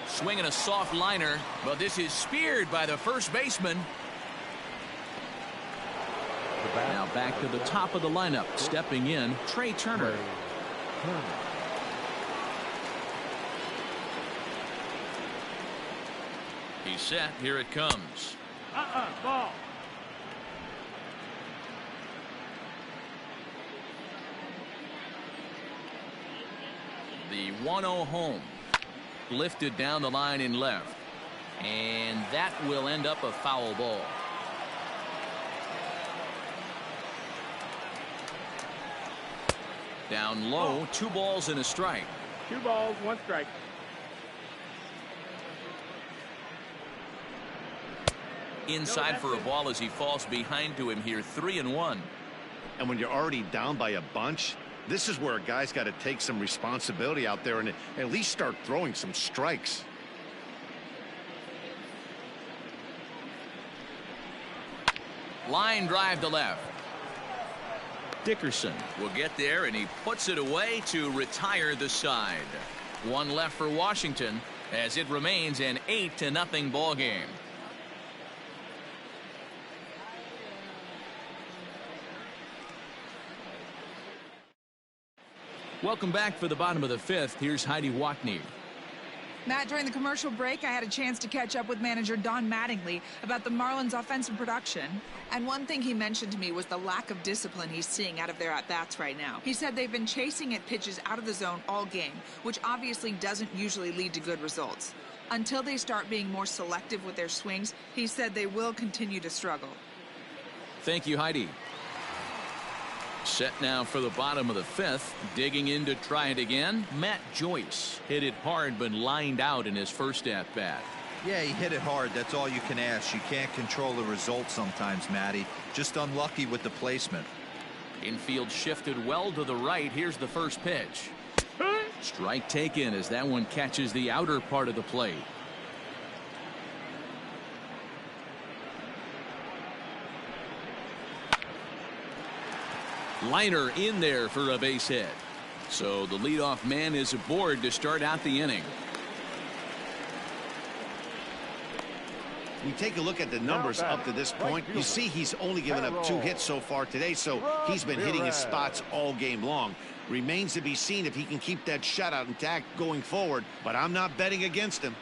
Swinging a soft liner, but this is speared by the first baseman. Now back to the top of the lineup. Stepping in, Trey Turner. He's set. Here it comes. Ball. The 1-0 home. Lifted down the line in left. And that will end up a foul ball. Down low, 2 balls and a strike. 2 balls, 1 strike. Inside for a ball as he falls behind to him here, 3-1. And when you're already down by a bunch, this is where a guy's got to take some responsibility out there and at least start throwing some strikes. Line drive to left. Dickerson will get there, and he puts it away to retire the side. 1 left for Washington as it remains an 8-0 ball game. Welcome back for the bottom of the 5th. Here's Heidi Watney. Matt, during the commercial break, I had a chance to catch up with manager Don Mattingly about the Marlins' offensive production. And one thing he mentioned to me was the lack of discipline he's seeing out of their at-bats right now. He said they've been chasing at pitches out of the zone all game, which obviously doesn't usually lead to good results. Until they start being more selective with their swings, he said they will continue to struggle. Thank you, Heidi. Set now for the bottom of the 5th. Digging in to try it again. Matt Joyce hit it hard but lined out in his first at-bat. Yeah, he hit it hard. That's all you can ask. You can't control the result sometimes, Matty. Just unlucky with the placement. Infield shifted well to the right. Here's the first pitch. Strike taken as that one catches the outer part of the plate. Liner in there for a base hit. So the leadoff man is aboard to start out the inning. You take a look at the numbers up to this point. You see he's only given up 2 hits so far today, so he's been hitting his spots all game long. Remains to be seen if he can keep that shutout intact going forward, but I'm not betting against him.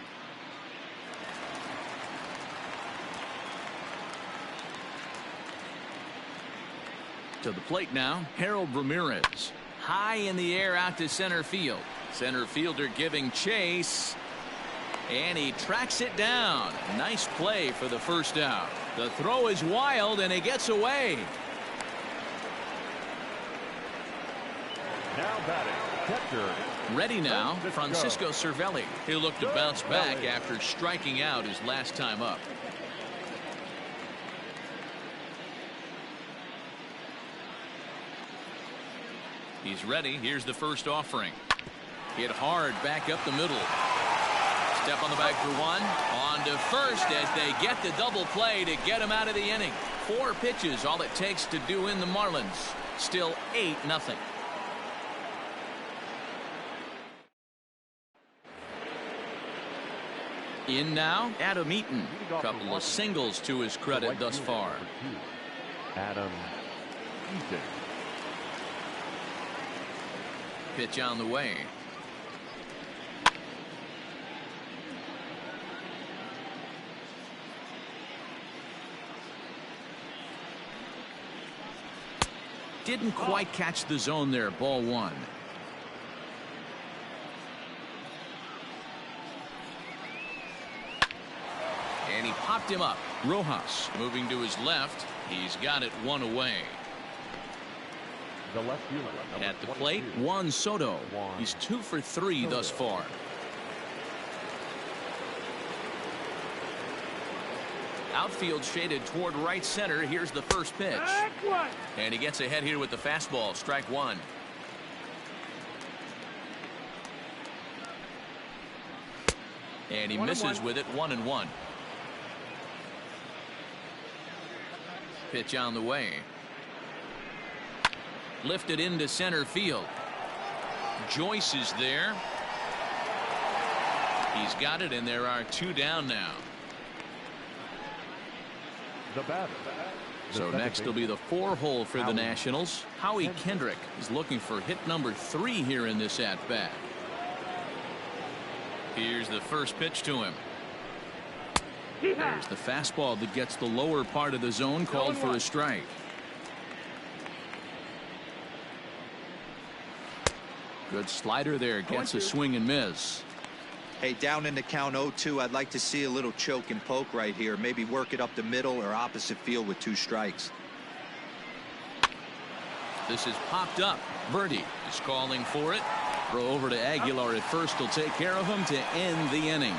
To the plate now, Harold Ramirez. High in the air out to center field. Center fielder giving chase. And he tracks it down. Nice play for the first out. The throw is wild and he gets away. Now batting, catcher. Ready now, Francisco Cervelli. He'll look to bounce back after striking out his last time up. He's ready. Here's the first offering. Hit hard back up the middle. Step on the bag for one. On to first as they get the double play to get him out of the inning. 4 pitches, all it takes to do in the Marlins. Still 8-0. In now, Adam Eaton. Couple of singles to his credit thus far. Adam Eaton. Pitch on the way. Didn't quite catch the zone there. Ball 1. And he popped him up. Rojas moving to his left. He's got it 1 away. The left fielder. At the plate, Juan Soto. He's 2 for 3 thus far. Outfield shaded toward right center. Here's the first pitch. And he gets ahead here with the fastball. Strike 1. And he misses with it. 1-1. Pitch on the way. Lifted into center field. Joyce is there. He's got it, and there are 2 down now. The batter. So next will be the 4-hole for the Nationals. Howie Kendrick is looking for hit number 3 here in this at-bat. Here's the first pitch to him. There's the fastball that gets the lower part of the zone, called for a strike. Good slider there, gets a swing and miss. Hey, down in the count 0-2, I'd like to see a little choke and poke right here. Maybe work it up the middle or opposite field with 2 strikes. This is popped up. Birdie is calling for it. Throw over to Aguilar at first will take care of him to end the inning.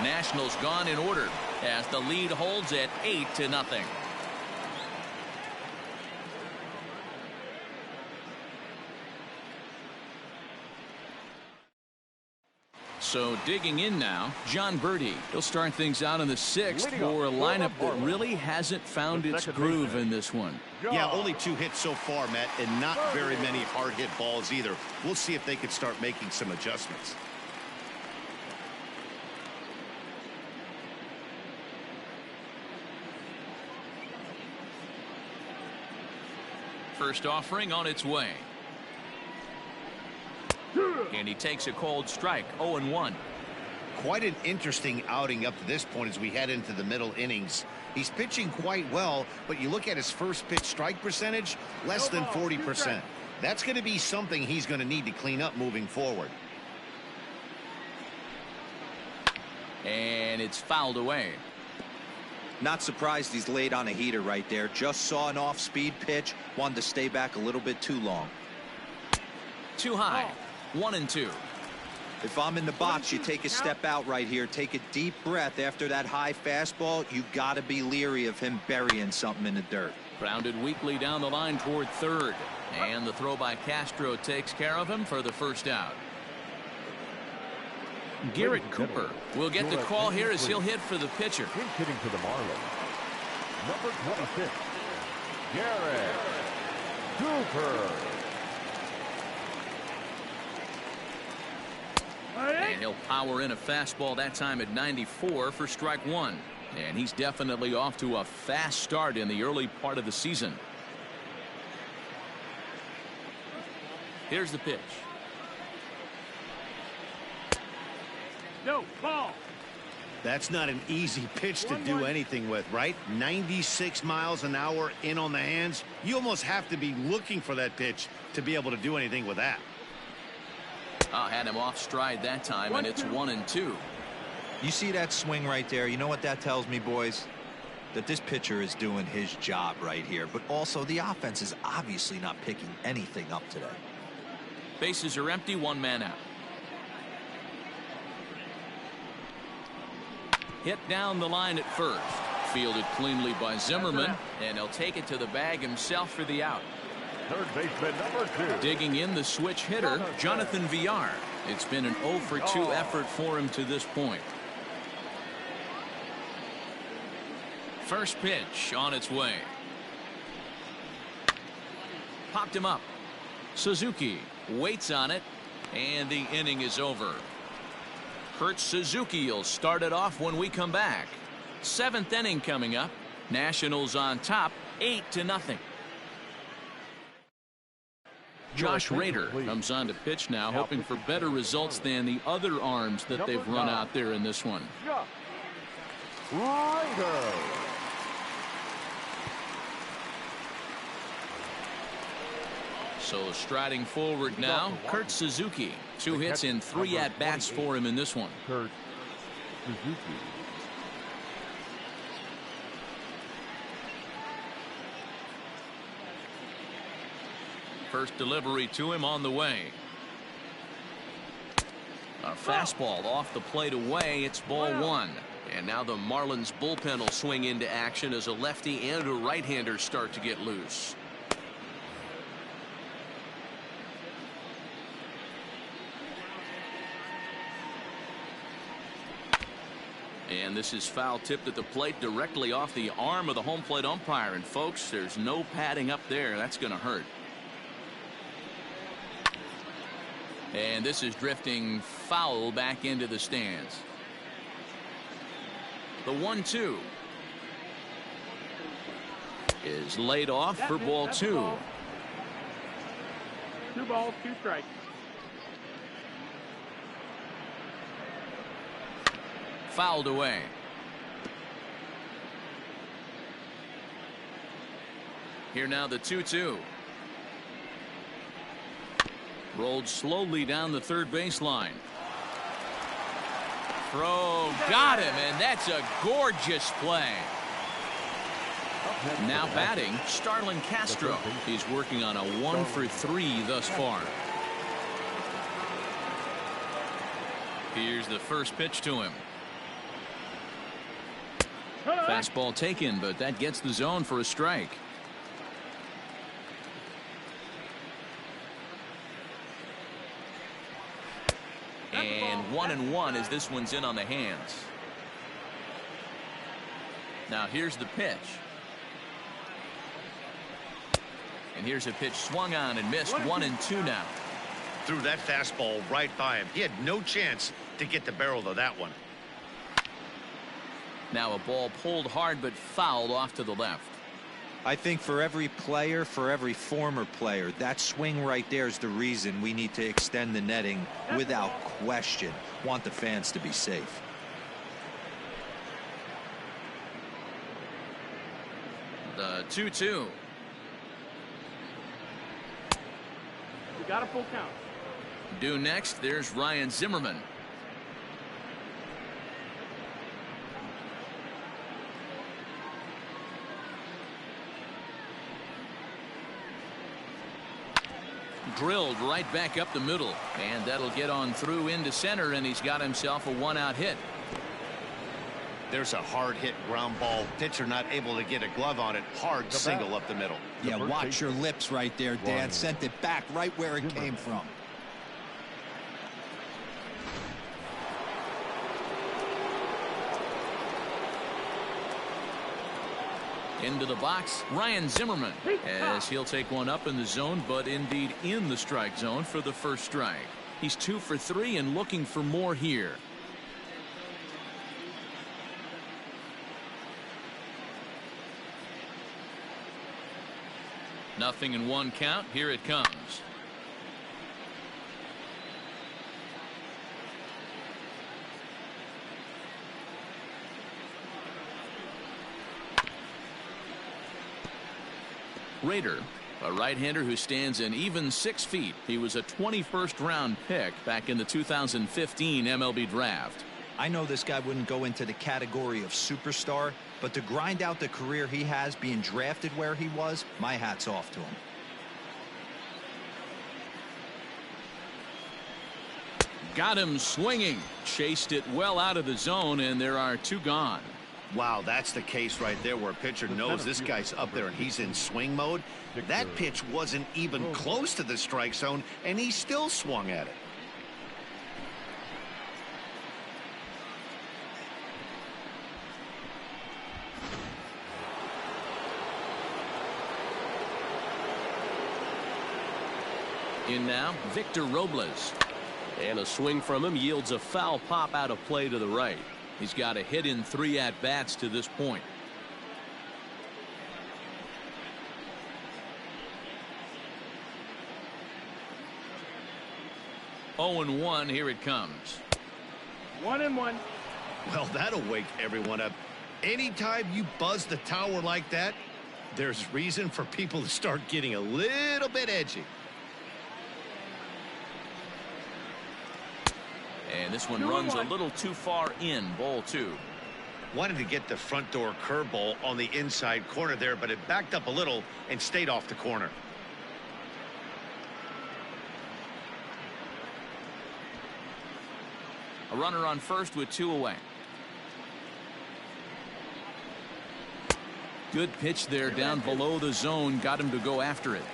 Nationals gone in order as the lead holds at 8-0. So digging in now, John Birdie. He'll start things out in the 6th for a lineup that really hasn't found its groove in this one. Yeah, only 2 hits so far, Matt, and not very many hard hit balls either. We'll see if they can start making some adjustments. First offering on its way. And he takes a cold strike. 0-1. Quite an interesting outing up to this point as we head into the middle innings. He's pitching quite well, but you look at his first pitch strike percentage, less than 40%. That's going to be something he's going to need to clean up moving forward. And it's fouled away. Not surprised he's laid on a heater right there. Just saw an off-speed pitch. Wanted to stay back a little bit too long. Too high. 1-2. If I'm in the box, you take a step out right here. Take a deep breath after that high fastball. You got to be leery of him burying something in the dirt. Grounded weakly down the line toward third. And the throw by Castro takes care of him for the first out. Garrett Cooper will get the call here as he'll hit for the pitcher. Hitting for the Marlins. Number 26, Garrett Super. And he'll power in a fastball that time at 94 for strike one. And he's definitely off to a fast start in the early part of the season. Here's the pitch. No, ball. That's not an easy pitch to do anything with, right? 96 miles an hour in on the hands. You almost have to be looking for that pitch to be able to do anything with that. Had him off stride that time, and it's 1-2. You see that swing right there? You know what that tells me, boys? That this pitcher is doing his job right here, but also the offense is obviously not picking anything up today. Bases are empty, one man out. Hit down the line at first. Fielded cleanly by Zimmerman, and he'll take it to the bag himself for the out. Third baseman number 2. Digging in, the switch hitter, Jonathan Villar. It's been an 0 for 2 effort for him to this point. First pitch on its way. Popped him up. Suzuki waits on it, and the inning is over. Kurt Suzuki will start it off when we come back. 7th inning coming up. Nationals on top, 8-0. Josh Rader comes on to pitch now, hoping for better results than the other arms that they've run out there in this one. Rader. So striding forward now, Kurt Suzuki. 2 hits and 3 at-bats for him in this one. Kurt Suzuki. First delivery to him on the way. A fastball off the plate away. It's ball 1. And now the Marlins bullpen will swing into action as a lefty and a right-hander start to get loose. And this is foul tipped at the plate directly off the arm of the home plate umpire. And folks, there's no padding up there. That's going to hurt. And this is drifting foul back into the stands. The 1-2 is laid off for ball 2. 2 balls, 2 strikes. Fouled away. Here now the 2-2. Rolled slowly down the third baseline. Throw got him, and that's a gorgeous play. Now batting, Starlin Castro. He's working on a 1 for 3 thus far. Here's the first pitch to him. Fastball taken, but that gets the zone for a strike. And 1-1 as this one's in on the hands. Now here's the pitch. And here's a pitch swung on and missed. 1-2 now. Threw that fastball right by him. He had no chance to get the barrel of that one. Now a ball pulled hard but fouled off to the left. I think for every player, for every former player, that swing right there is the reason we need to extend the netting without question. Want the fans to be safe. The 2-2. You got a full count. Due next, there's Ryan Zimmerman. Drilled right back up the middle, and that'll get on through into center, and he's got himself a 1-out hit. There's a hard hit ground ball. Pitcher not able to get a glove on it. Hard single up the middle. Yeah, watch your lips right there, Dan. Sent it back right where it came from. Into the box, Ryan Zimmerman, as he'll take one up in the zone, but indeed in the strike zone for the first strike. He's 2 for 3 and looking for more here. Nothing in 1 count. Here it comes. Rader, a right-hander who stands an even 6 feet. He was a 21st round pick back in the 2015 MLB draft. I know this guy wouldn't go into the category of superstar, but to grind out the career he has being drafted where he was, my hat's off to him. Got him swinging. Chased it well out of the zone, and there are 2 gone. Wow, that's the case right there where a pitcher knows this guy's up there and he's in swing mode. That pitch wasn't even close to the strike zone, and he still swung at it. In now, Victor Robles. And a swing from him yields a foul pop out of play to the right. He's got a hit in 3 at-bats to this point. Oh and 1, here it comes. 1-1. Well, that'll wake everyone up. Anytime you buzz the tower like that, there's reason for people to start getting a little bit edgy. And this one runs a little too far in. Ball 2. Wanted to get the front door curveball on the inside corner there, but it backed up a little and stayed off the corner. A runner on first with 2 away. Good pitch there down below the zone. Got him to go after it.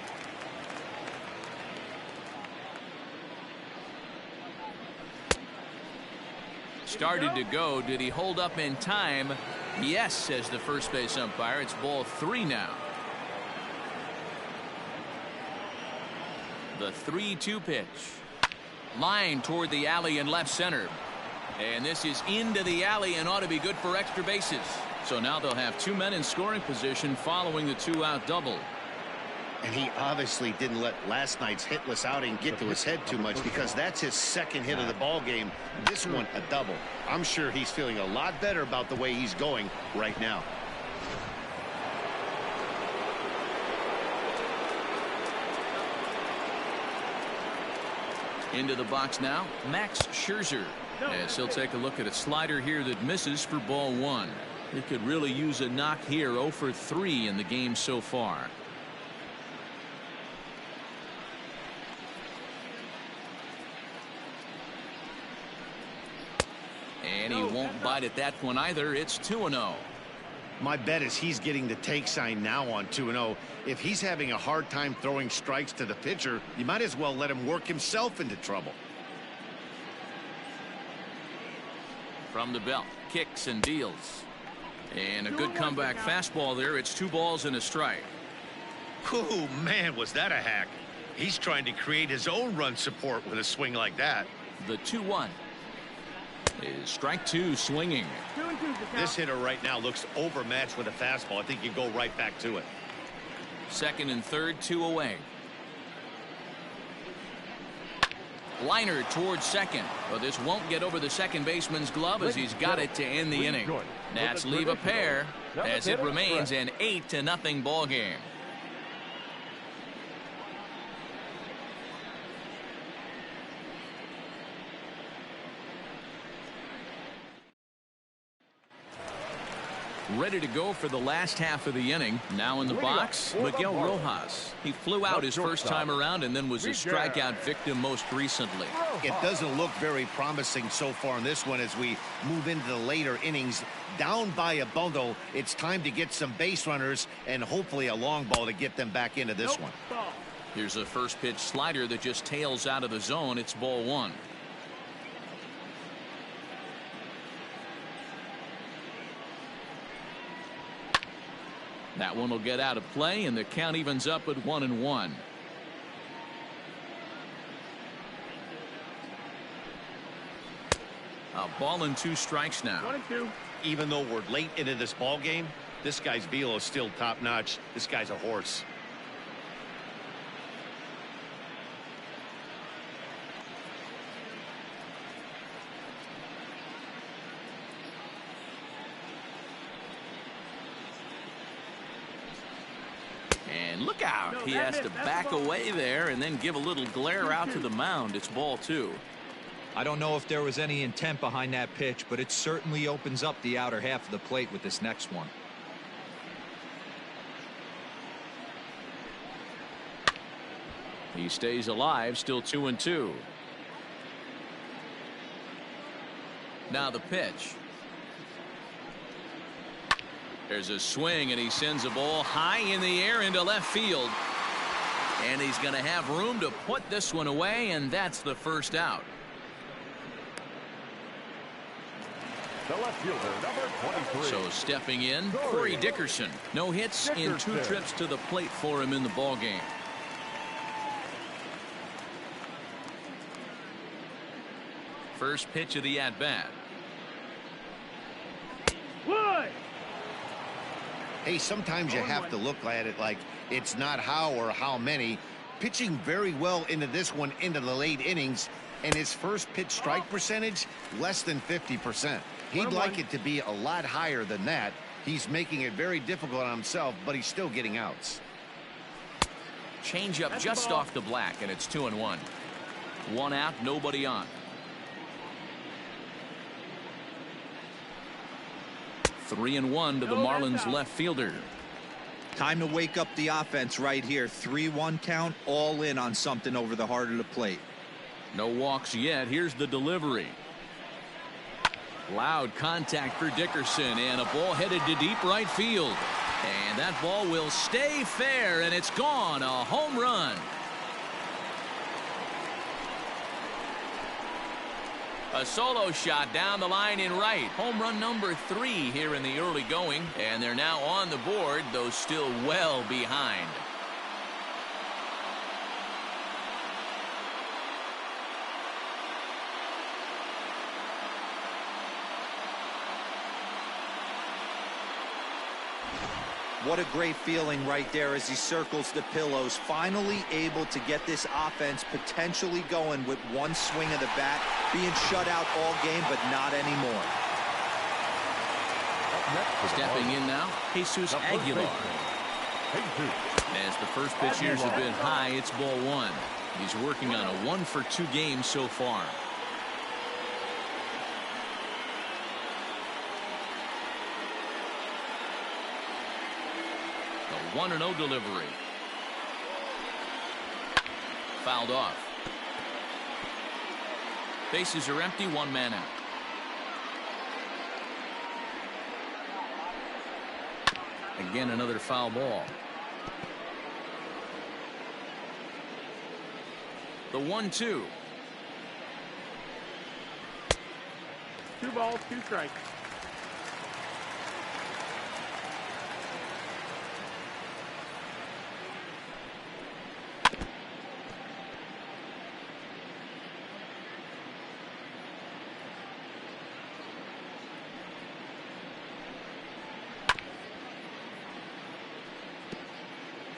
Started to go. Did he hold up in time? Yes, says the first base umpire. It's ball 3 now. The 3-2 pitch. Line toward the alley in left center. And this is into the alley and ought to be good for extra bases. So now they'll have 2 men in scoring position following the 2-out double. And he obviously didn't let last night's hitless outing get to his head too much, because that's his 2nd hit of the ball game. This one a double. I'm sure he's feeling a lot better about the way he's going right now. Into the box now, Max Scherzer. As he'll take a look at a slider here that misses for ball 1. He could really use a knock here. 0 for 3 in the game so far. And he won't bite at that one either. It's 2-0. My bet is he's getting the take sign now on 2-0. If he's having a hard time throwing strikes to the pitcher, you might as well let him work himself into trouble. From the belt, kicks and deals. And a good comeback fastball there. It's 2 balls and a strike. Oh, man, was that a hack. He's trying to create his own run support with a swing like that. The 2-1 is strike 2 swinging. 2-2. This hitter right now looks overmatched with a fastball. I think you go right back to it. 2nd and 3rd, 2 away. Liner towards second, but this won't get over the second baseman's glove as he's got it to end the inning. Nats leave a pair as it remains an 8-0 ball game. Ready to go for the last half of the inning. Now in the box, Miguel Rojas. He flew out his first time around and then was a strikeout victim most recently. It doesn't look very promising so far in this one as we move into the later innings. Down by a bundle, it's time to get some base runners and hopefully a long ball to get them back into this one. Here's a first pitch slider that just tails out of the zone. It's ball 1. That one will get out of play, and the count evens up at 1-1. A ball and 2 strikes now. 1-2. Even though we're late into this ball game, this guy's velo is still top notch. This guy's a horse. And look out. He has to back away there and then give a little glare out to the mound. It's ball 2. I don't know if there was any intent behind that pitch, but it certainly opens up the outer half of the plate with this next one. He stays alive, still 2-2. Now the pitch. There's a swing, and he sends a ball high in the air into left field. And he's going to have room to put this one away, and that's the first out. The left fielder, number 23. So stepping in, Corey Dickerson. No hits in 2 trips to the plate for him in the ball game. First pitch of the at-bat. Wood. Hey, sometimes you have to look at it like it's not how or how many. Pitching very well into this one into the late innings, and his first pitch strike percentage less than 50%. He'd like it to be a lot higher than that. He's making it very difficult on himself, but he's still getting outs. Change up just off the black, and it's 2-1. 1 out, nobody on. 3-1 to the Marlins left fielder. Time to wake up the offense right here. 3-1 count, all in on something over the heart of the plate. No walks yet. Here's the delivery. Loud contact for Dickerson, and a ball headed to deep right field. And that ball will stay fair, and it's gone. A home run. A solo shot down the line in right. Home run number 3 here in the early going. And they're now on the board, though still well behind. What a great feeling right there as he circles the pillows, finally able to get this offense potentially going with one swing of the bat, being shut out all game, but not anymore. Stepping in now, Jesus Aguilar. As the first pitch years have been high, it's ball 1. He's working on a 1-for-2 game so far. The 1-0 delivery. Fouled off. Bases are empty, 1 man out. Again, another foul ball. The 1-2. 2 balls, 2 strikes.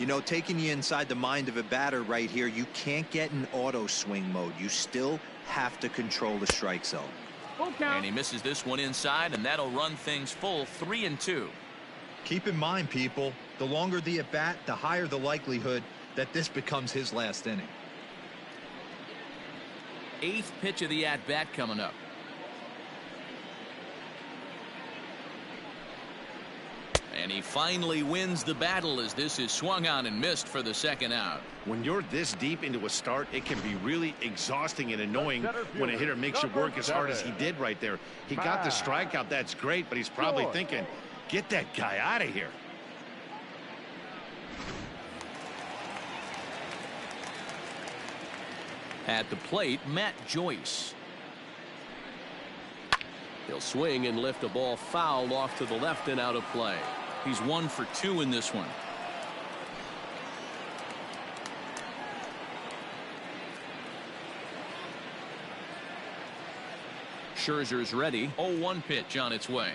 You know, taking you inside the mind of a batter right here, you can't get in auto swing mode. You still have to control the strike zone. Full count. And he misses this one inside, and that'll run things full 3-2. Keep in mind, people, the longer the at bat, the higher the likelihood that this becomes his last inning. 8th pitch of the at bat coming up. And he finally wins the battle as this is swung on and missed for the 2nd out. When you're this deep into a start, it can be really exhausting and annoying when a hitter makes you work as hard as he did right there. He got the strikeout. That's great, but he's probably thinking, get that guy out of here. At the plate, Matt Joyce. He'll swing and lift a ball foul off to the left and out of play. He's 1 for 2 in this one. Scherzer's ready. 0-1 pitch on its way.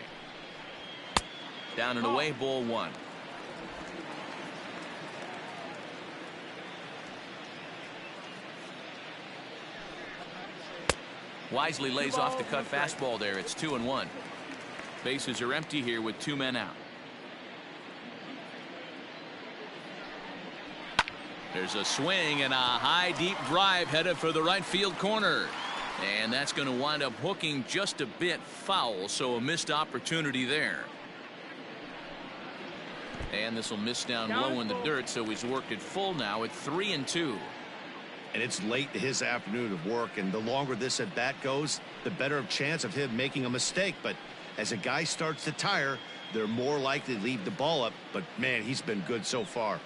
Down and away, ball 1. Wisely lays off the cut fastball there. It's 2-1. Bases are empty here with 2 men out. There's a swing and a high deep drive headed for the right field corner. And that's going to wind up hooking just a bit foul, so a missed opportunity there. And this will miss down low in the dirt, so he's worked it full now at 3-2. And it's late in his afternoon of work, and the longer this at bat goes, the better chance of him making a mistake. But as a guy starts to tire, they're more likely to leave the ball up. But man, he's been good so far.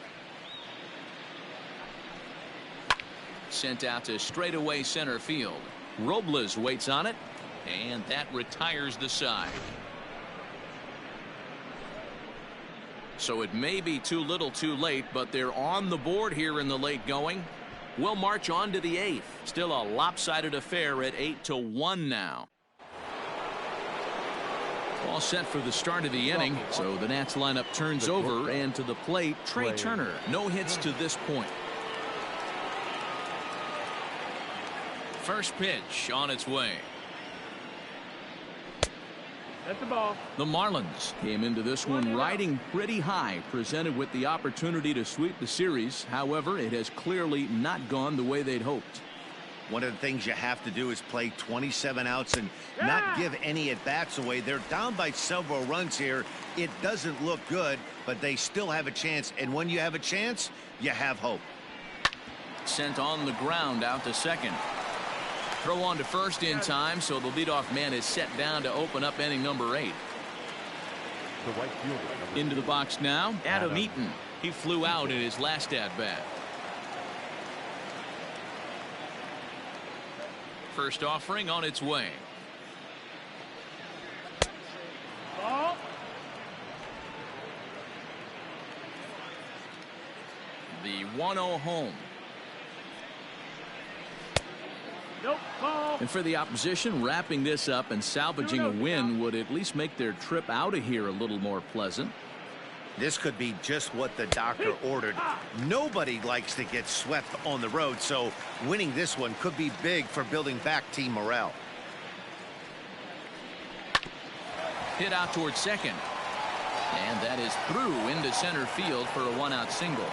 Sent out to straightaway center field. Robles waits on it, and that retires the side. So it may be too little too late, but they're on the board here in the late going. We'll march on to the 8th. Still a lopsided affair at 8-1 now. All set for the start of the inning, so the Nats lineup turns over, and to the plate, Trey Turner. No hits to this point. First pitch on its way. That's the ball. The Marlins came into this one riding pretty high, presented with the opportunity to sweep the series. However, it has clearly not gone the way they'd hoped. One of the things you have to do is play 27 outs and not give any at-bats away. They're down by several runs here. It doesn't look good, but they still have a chance. And when you have a chance, you have hope. Sent on the ground out to second. Throw on to first in time, so the leadoff man is set down to open up inning number 8. The right fielder, Into the box now, Adam Eaton. He flew out in his last at-bat. First offering on its way. Ball. The 1-0 home. Nope. Ball. And for the opposition, wrapping this up and salvaging a win would at least make their trip out of here a little more pleasant. This could be just what the doctor ordered. Nobody likes to get swept on the road, so winning this one could be big for building back team morale. Hit out towards second. And that is through into center field for a 1-out single.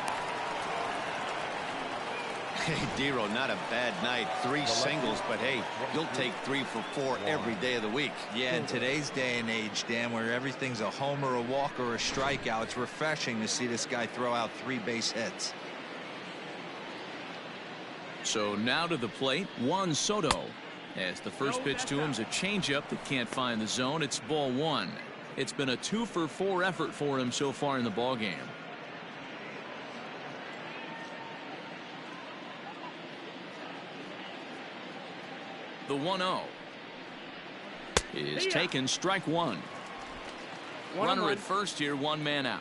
Hey, Dero, not a bad night. 3 singles, but hey, you'll take 3 for 4 every day of the week. Yeah, in today's day and age, Dan, where everything's a homer, a walk, or a strikeout, it's refreshing to see this guy throw out 3 base hits. So now to the plate, Juan Soto. As the first pitch to him is a changeup that can't find the zone. It's ball 1. It's been a 2 for 4 effort for him so far in the ballgame. The 1-0 is taken, strike 1. Runner at first here, 1 man out.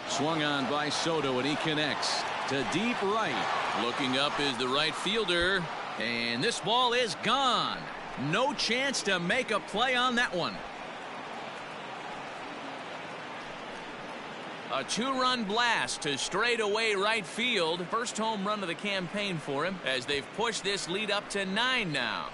Swung on by Soto, and he connects to deep right. Looking up is the right fielder, and this ball is gone. No chance to make a play on that one. A 2-run blast to straightaway right field. First home run of the campaign for him as they've pushed this lead up to 9 now.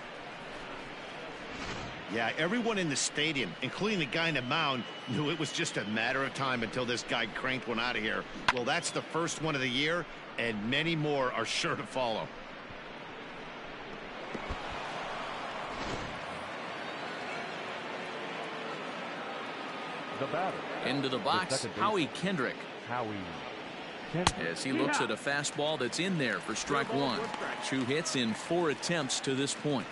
Yeah, everyone in the stadium, including the guy in the mound, knew it was just a matter of time until this guy cranked one out of here. Well, that's the first one of the year, and many more are sure to follow. the batter. Into the box, Howie Kendrick. As he looks at a fastball that's in there for strike 1. 2 hits in 4 attempts to this point.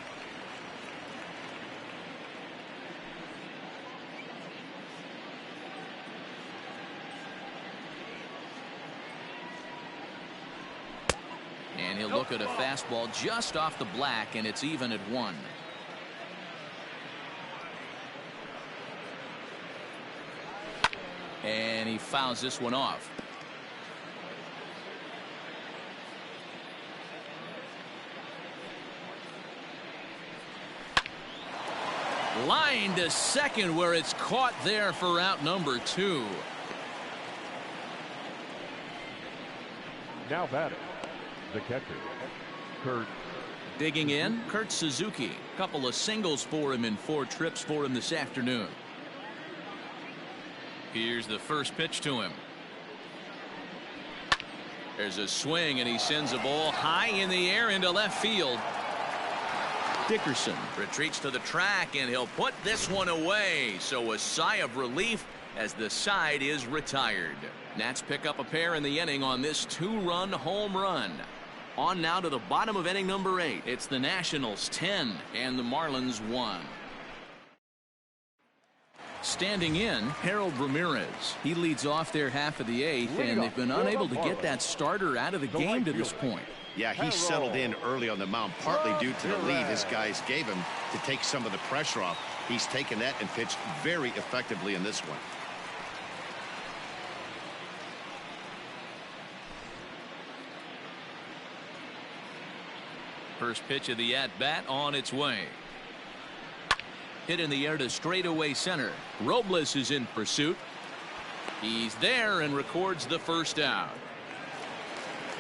And he'll look at a fastball just off the black, and it's even at 1. And he fouls this one off. Line to second, where it's caught there for out number 2. Now batting, the catcher, Kurt. Digging in, Kurt Suzuki. Couple of singles for him in 4 trips for him this afternoon. Here's the first pitch to him. There's a swing, and he sends a ball high in the air into left field. Dickerson retreats to the track, and he'll put this one away. So a sigh of relief as the side is retired. Nats pick up a pair in the inning on this 2-run home run. On now to the bottom of inning number 8. It's the Nationals 10 and the Marlins 1. Standing in, Harold Ramirez. He leads off their half of the 8th, and they've been unable to get that starter out of the game to this point. Yeah, he settled in early on the mound, partly due to the lead his guys gave him to take some of the pressure off. He's taken that and pitched very effectively in this one. First pitch of the at-bat on its way. Hit in the air to straightaway center. Robles is in pursuit. He's there and records the first out.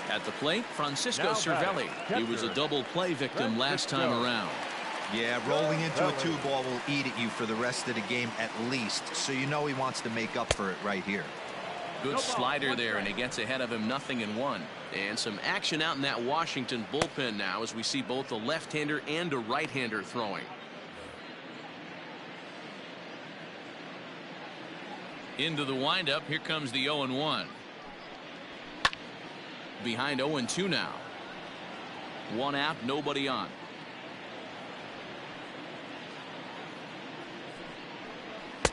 At the plate, Francisco Cervelli. He was a double play victim last time around. Yeah, rolling into a 2-ball will eat at you for the rest of the game at least, so you know he wants to make up for it right here. Good slider there, and he gets ahead of him 0-1. And some action out in that Washington bullpen now as we see both a left-hander and a right-hander throwing. Into the windup, here comes the 0-1. Behind 0-2 now. 1 out, nobody on.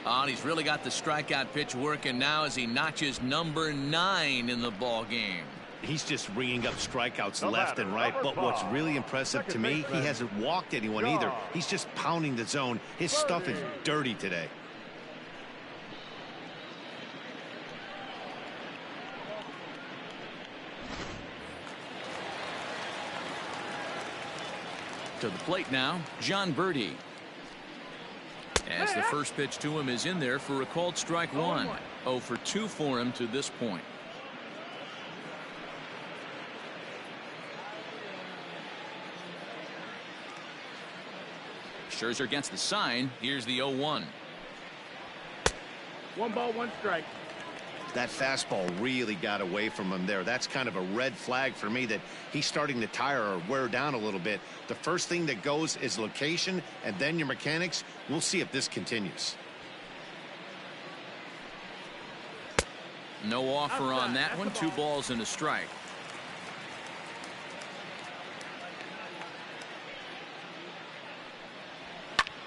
Oh, and he's really got the strikeout pitch working now as he notches number 9 in the ball game. He's just ringing up strikeouts left and right, but what's really impressive to me, he hasn't walked anyone either. He's just pounding the zone. His stuff is dirty today. To the plate now, John Birdie. As the first pitch to him is in there for a called strike 1. 0 for 2 for him to this point. Scherzer gets the sign. Here's the 0-1. 1 ball, 1 strike. That fastball really got away from him there. That's kind of a red flag for me that he's starting to tire or wear down a little bit. The first thing that goes is location and then your mechanics. We'll see if this continues. No offer on that one. 2 balls and a strike.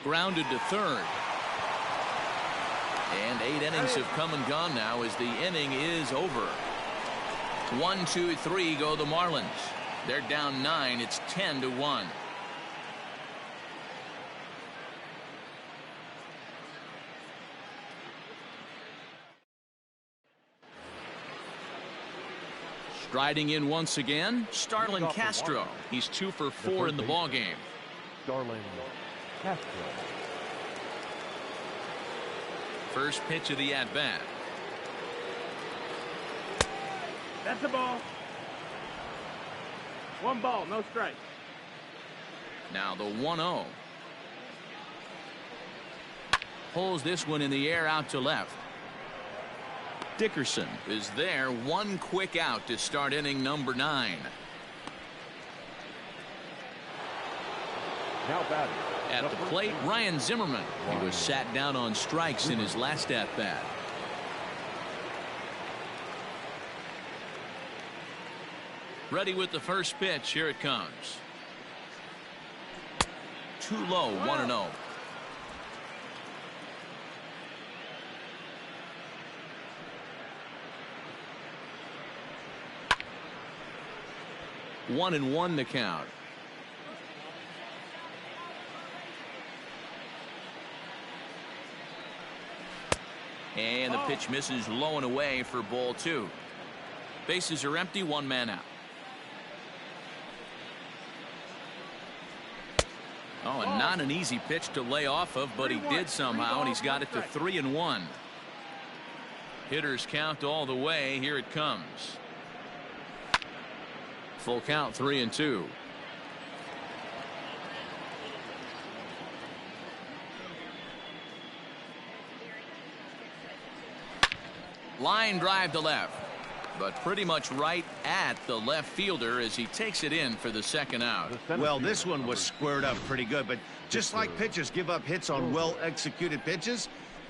Grounded to third. And 8 innings have come and gone now as the inning is over. 1, 2, 3 go the Marlins. They're down 9. It's 10-1. Striding in once again, Starlin Castro. He's 2 for 4 in the ballgame. Starlin Castro. First pitch of the at-bat. That's the ball. 1 ball, no strike. Now the 1-0. Pulls this one in the air out to left. Dickerson is there. 1 quick out to start inning number 9. Now batting. At the plate, Ryan Zimmerman. He was sat down on strikes in his last at-bat. Ready with the first pitch. Here it comes. Too low. 1-0. One and 1 the count. And the pitch misses low and away for ball 2. Bases are empty, 1 man out. Oh, and not an easy pitch to lay off of, but he did somehow, and he's got it to 3-1. Hitters count all the way. Here it comes. Full count, 3-2. Line drive to left, but pretty much right at the left fielder as he takes it in for the 2nd out. Well, this one was squared up pretty good, but just like pitchers give up hits on well-executed pitches,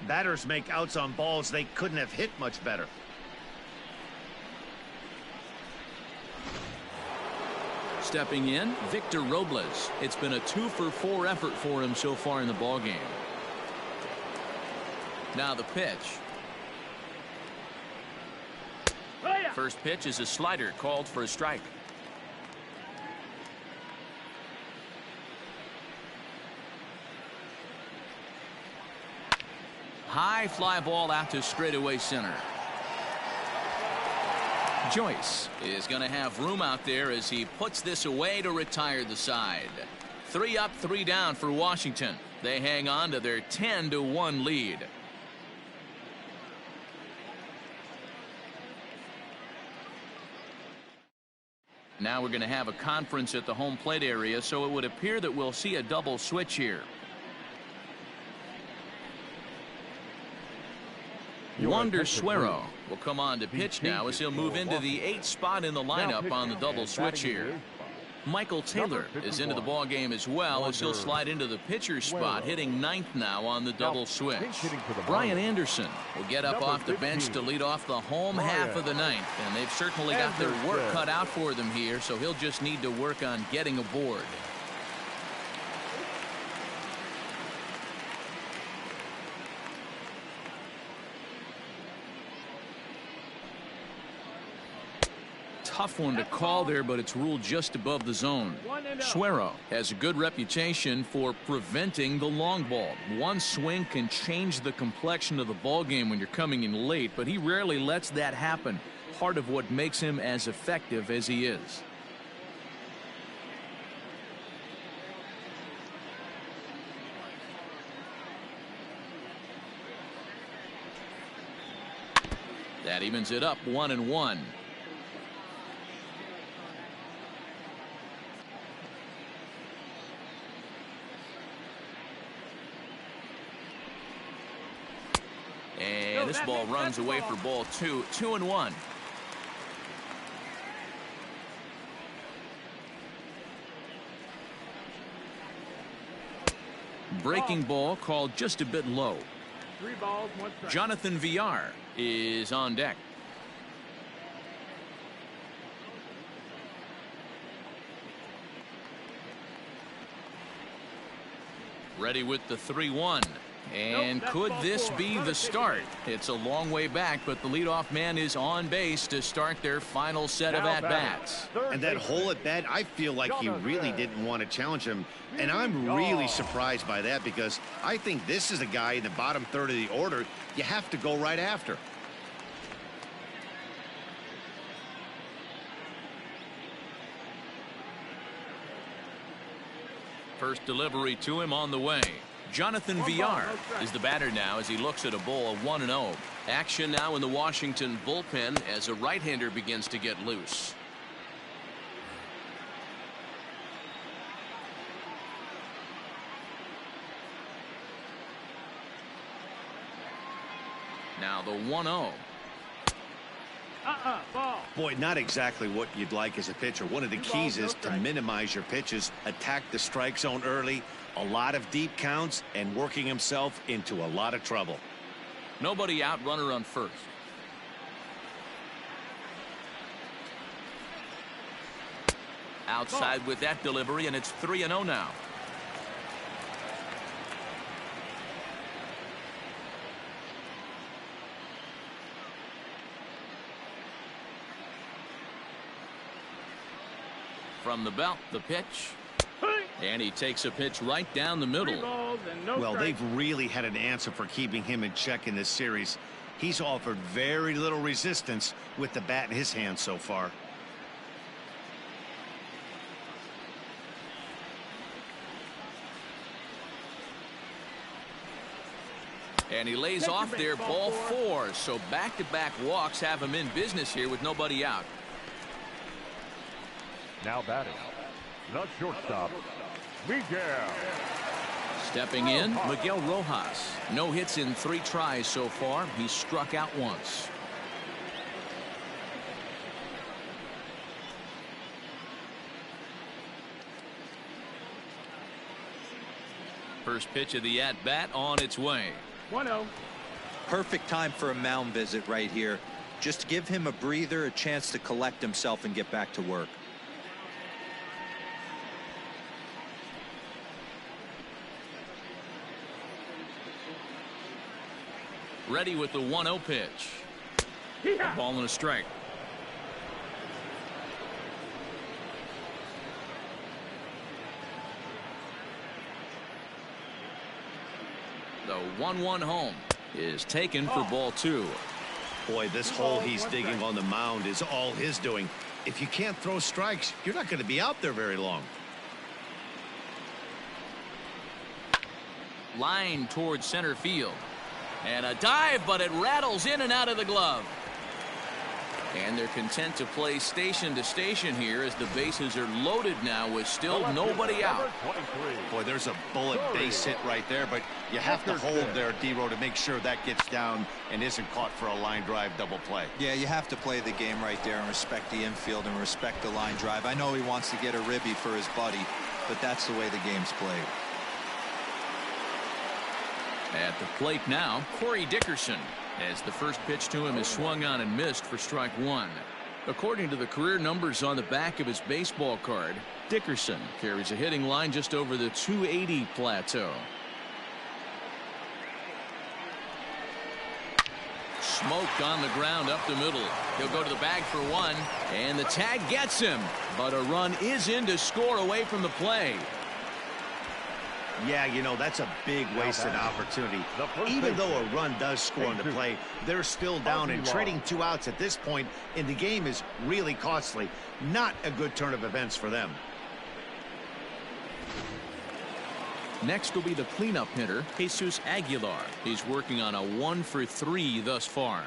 batters make outs on balls they couldn't have hit much better. Stepping in, Victor Robles. It's been a 2-for-4 effort for him so far in the ballgame. Now the pitch. First pitch is a slider called for a strike. High fly ball out to straightaway center. Joyce is going to have room out there as he puts this away to retire the side. 3 up, 3 down for Washington. They hang on to their 10-1 lead. Now we're going to have a conference at the home plate area, so it would appear that we'll see a double switch here. Wander Suero will come on to pitch now as he'll move into the 8th spot in the lineup on the double switch here. Michael Taylor is into the ball game as well as he'll slide into the pitcher's spot, hitting 9th now on the double switch. Brian Anderson will get up off the bench to lead off the home half of the 9th, and they've certainly got their work cut out for them here, so he'll just need to work on getting aboard. Tough one to call there, but it's ruled just above the zone. Suero has a good reputation for preventing the long ball. One swing can change the complexion of the ball game when you're coming in late, but he rarely lets that happen. Part of what makes him as effective as he is. That evens it up 1-1. And this ball runs away for ball 2, 2-1. Breaking ball called just a bit low. 3 balls, 1 strike. Jonathan Villar is on deck. Ready with the 3-1. And could this be the start? It's a long way back, but the leadoff man is on base to start their final set of at-bats. And that whole at-bat, I feel like he really didn't want to challenge him. And I'm really surprised by that because I think this is a guy in the bottom third of the order you have to go right after. First delivery to him on the way. Jonathan Villar is the batter now as he looks at a ball of 1-0. Action now in the Washington bullpen as a right-hander begins to get loose. Now the 1-0. Ball. Boy, not exactly what you'd like as a pitcher. One of the keys is to minimize your pitches, attack the strike zone early, a lot of deep counts, and working himself into a lot of trouble. Nobody out, runner on first. Outside with that delivery, and it's 3-0 now. From the belt, the pitch. And he takes a pitch right down the middle. 3 balls and no Well, strikes. they've really had an answer for keeping him in check in this series. He's offered very little resistance with the bat in his hand so far. And he lays Take your off base, there, ball ball 4. So back-to-back walks have him in business here with nobody out. Now batting, the shortstop, Miguel. Stepping in, Miguel Rojas. No hits in 3 tries so far. He's struck out once. First pitch of the at-bat on its way. 1-0. Perfect time for a mound visit right here. Just give him a breather, a chance to collect himself and get back to work. Ready with the 1-0 pitch. A ball and a strike. The 1-1 home is taken for ball 2. Boy, this hole he's digging on the mound is all his doing. If you can't throw strikes, you're not going to be out there very long. Line towards center field. And a dive, but it rattles in and out of the glove. And they're content to play station to station here as the bases are loaded now with still nobody out. Boy, there's a bullet base hit right there, but you have to hold there, D-Row, to make sure that gets down and isn't caught for a line drive double play. Yeah, you have to play the game right there and respect the infield and respect the line drive. I know he wants to get a ribby for his buddy, but that's the way the game's played. At the plate now, Corey Dickerson, as the first pitch to him is swung on and missed for strike 1. According to the career numbers on the back of his baseball card, Dickerson carries a hitting line just over the 280 plateau. Smoked on the ground up the middle. He'll go to the bag for 1, and the tag gets him, but a run is in to score away from the play. Yeah, you know, that's a big wasted opportunity. Even though a run does score on the play, they're still down, and trading 2 outs at this point in the game is really costly. Not a good turn of events for them. Next will be the cleanup hitter, Jesus Aguilar. He's working on a 1-for-3 thus far.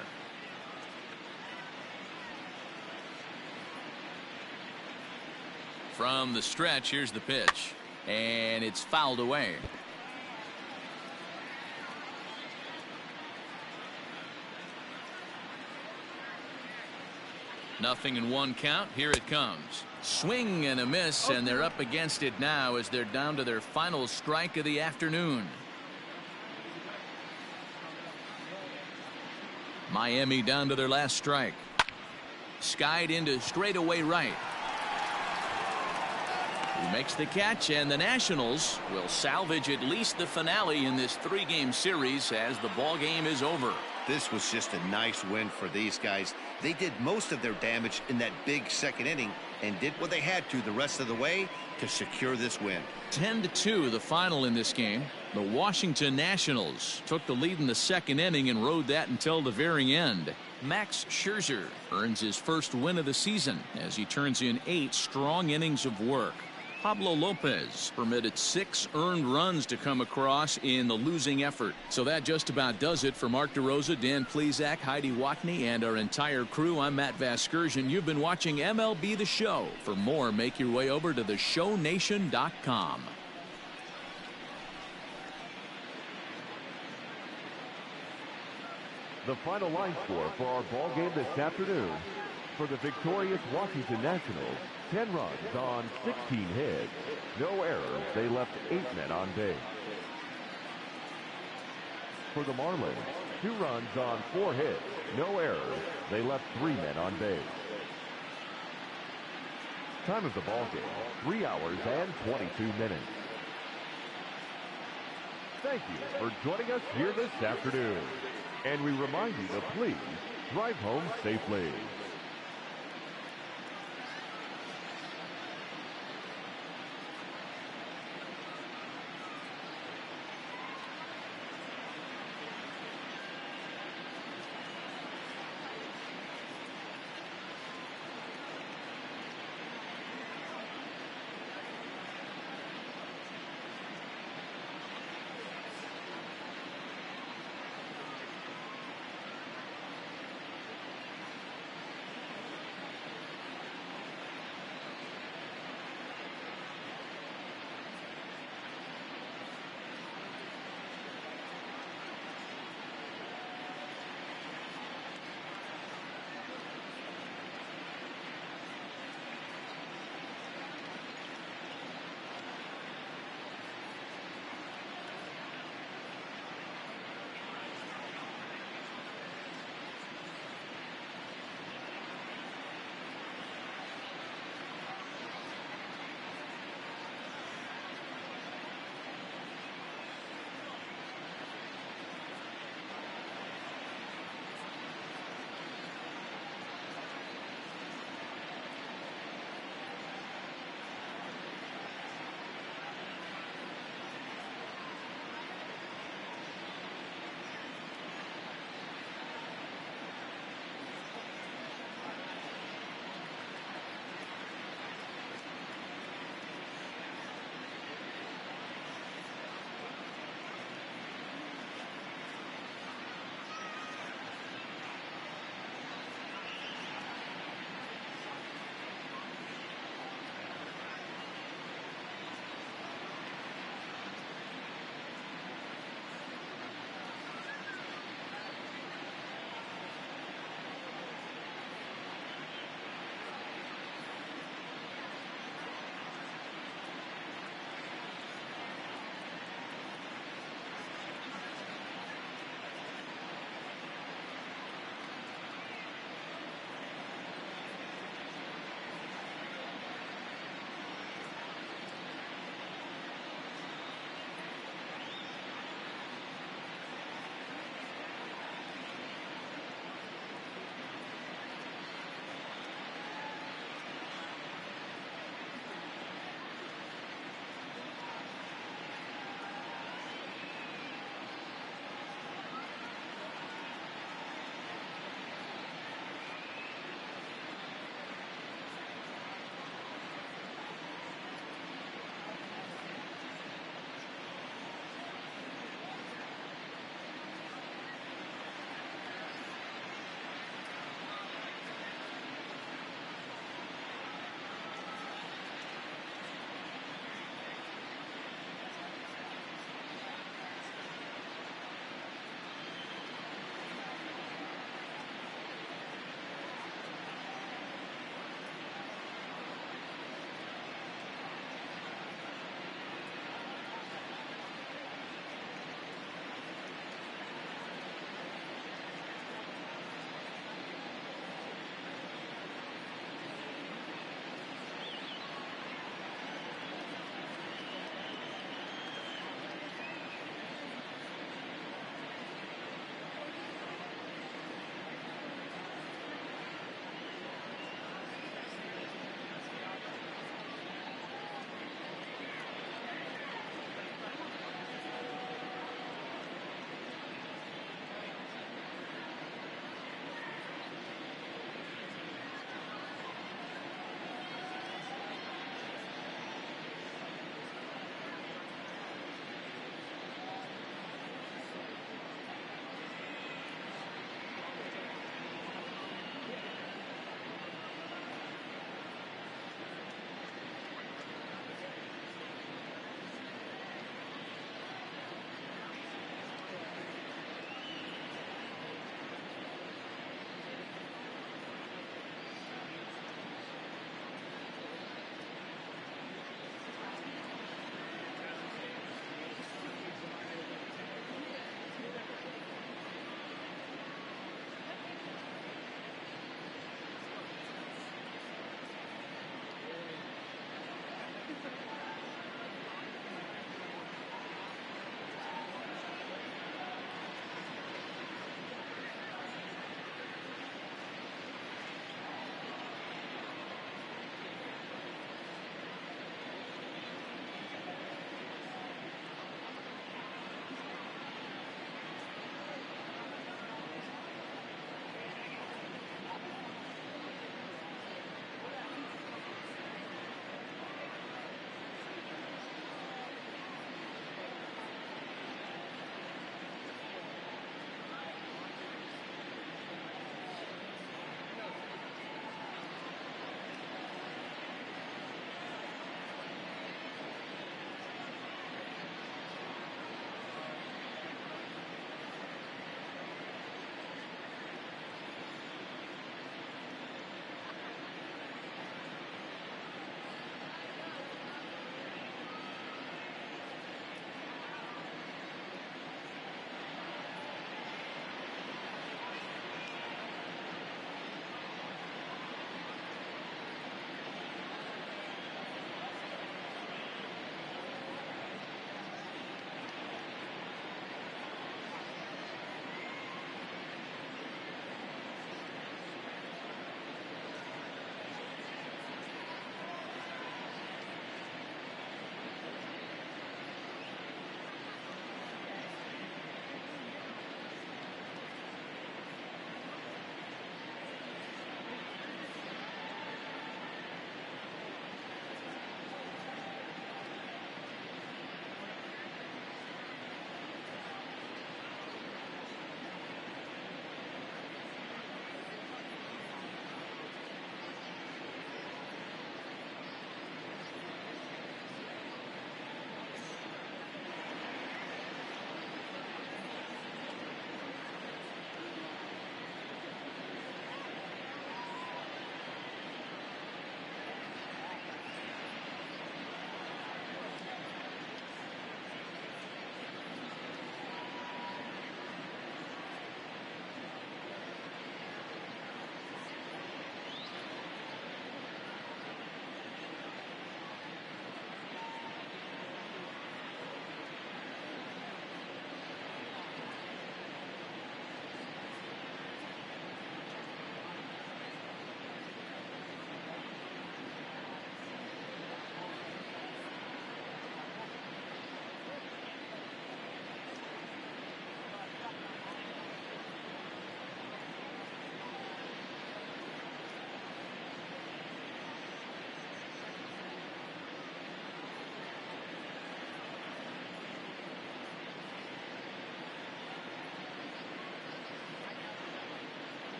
From the stretch, here's the pitch. And it's fouled away. Nothing in 1 count. Here it comes. Swing and a miss, and they're up against it now as they're down to their final strike of the afternoon. Miami down to their last strike. Skied into straightaway right. He makes the catch, and the Nationals will salvage at least the finale in this 3-game series as the ball game is over. This was just a nice win for these guys. They did most of their damage in that big second inning and did what they had to the rest of the way to secure this win. 10-2 the final in this game. The Washington Nationals took the lead in the second inning and rode that until the very end. Max Scherzer earns his first win of the season as he turns in 8 strong innings of work. Pablo Lopez permitted 6 earned runs to come across in the losing effort. So that just about does it for Mark DeRosa, Dan Plesac, Heidi Watney, and our entire crew. I'm Matt Vasgersian. You've been watching MLB The Show. For more, make your way over to theshownation.com. The final line score for our ball game this afternoon. For the victorious Washington Nationals, 10 runs on 16 hits. No errors. They left 8 men on base. For the Marlins, 2 runs on 4 hits. No errors. They left 3 men on base. Time of the ball game, 3 hours and 22 minutes. Thank you for joining us here this afternoon. And we remind you to please drive home safely.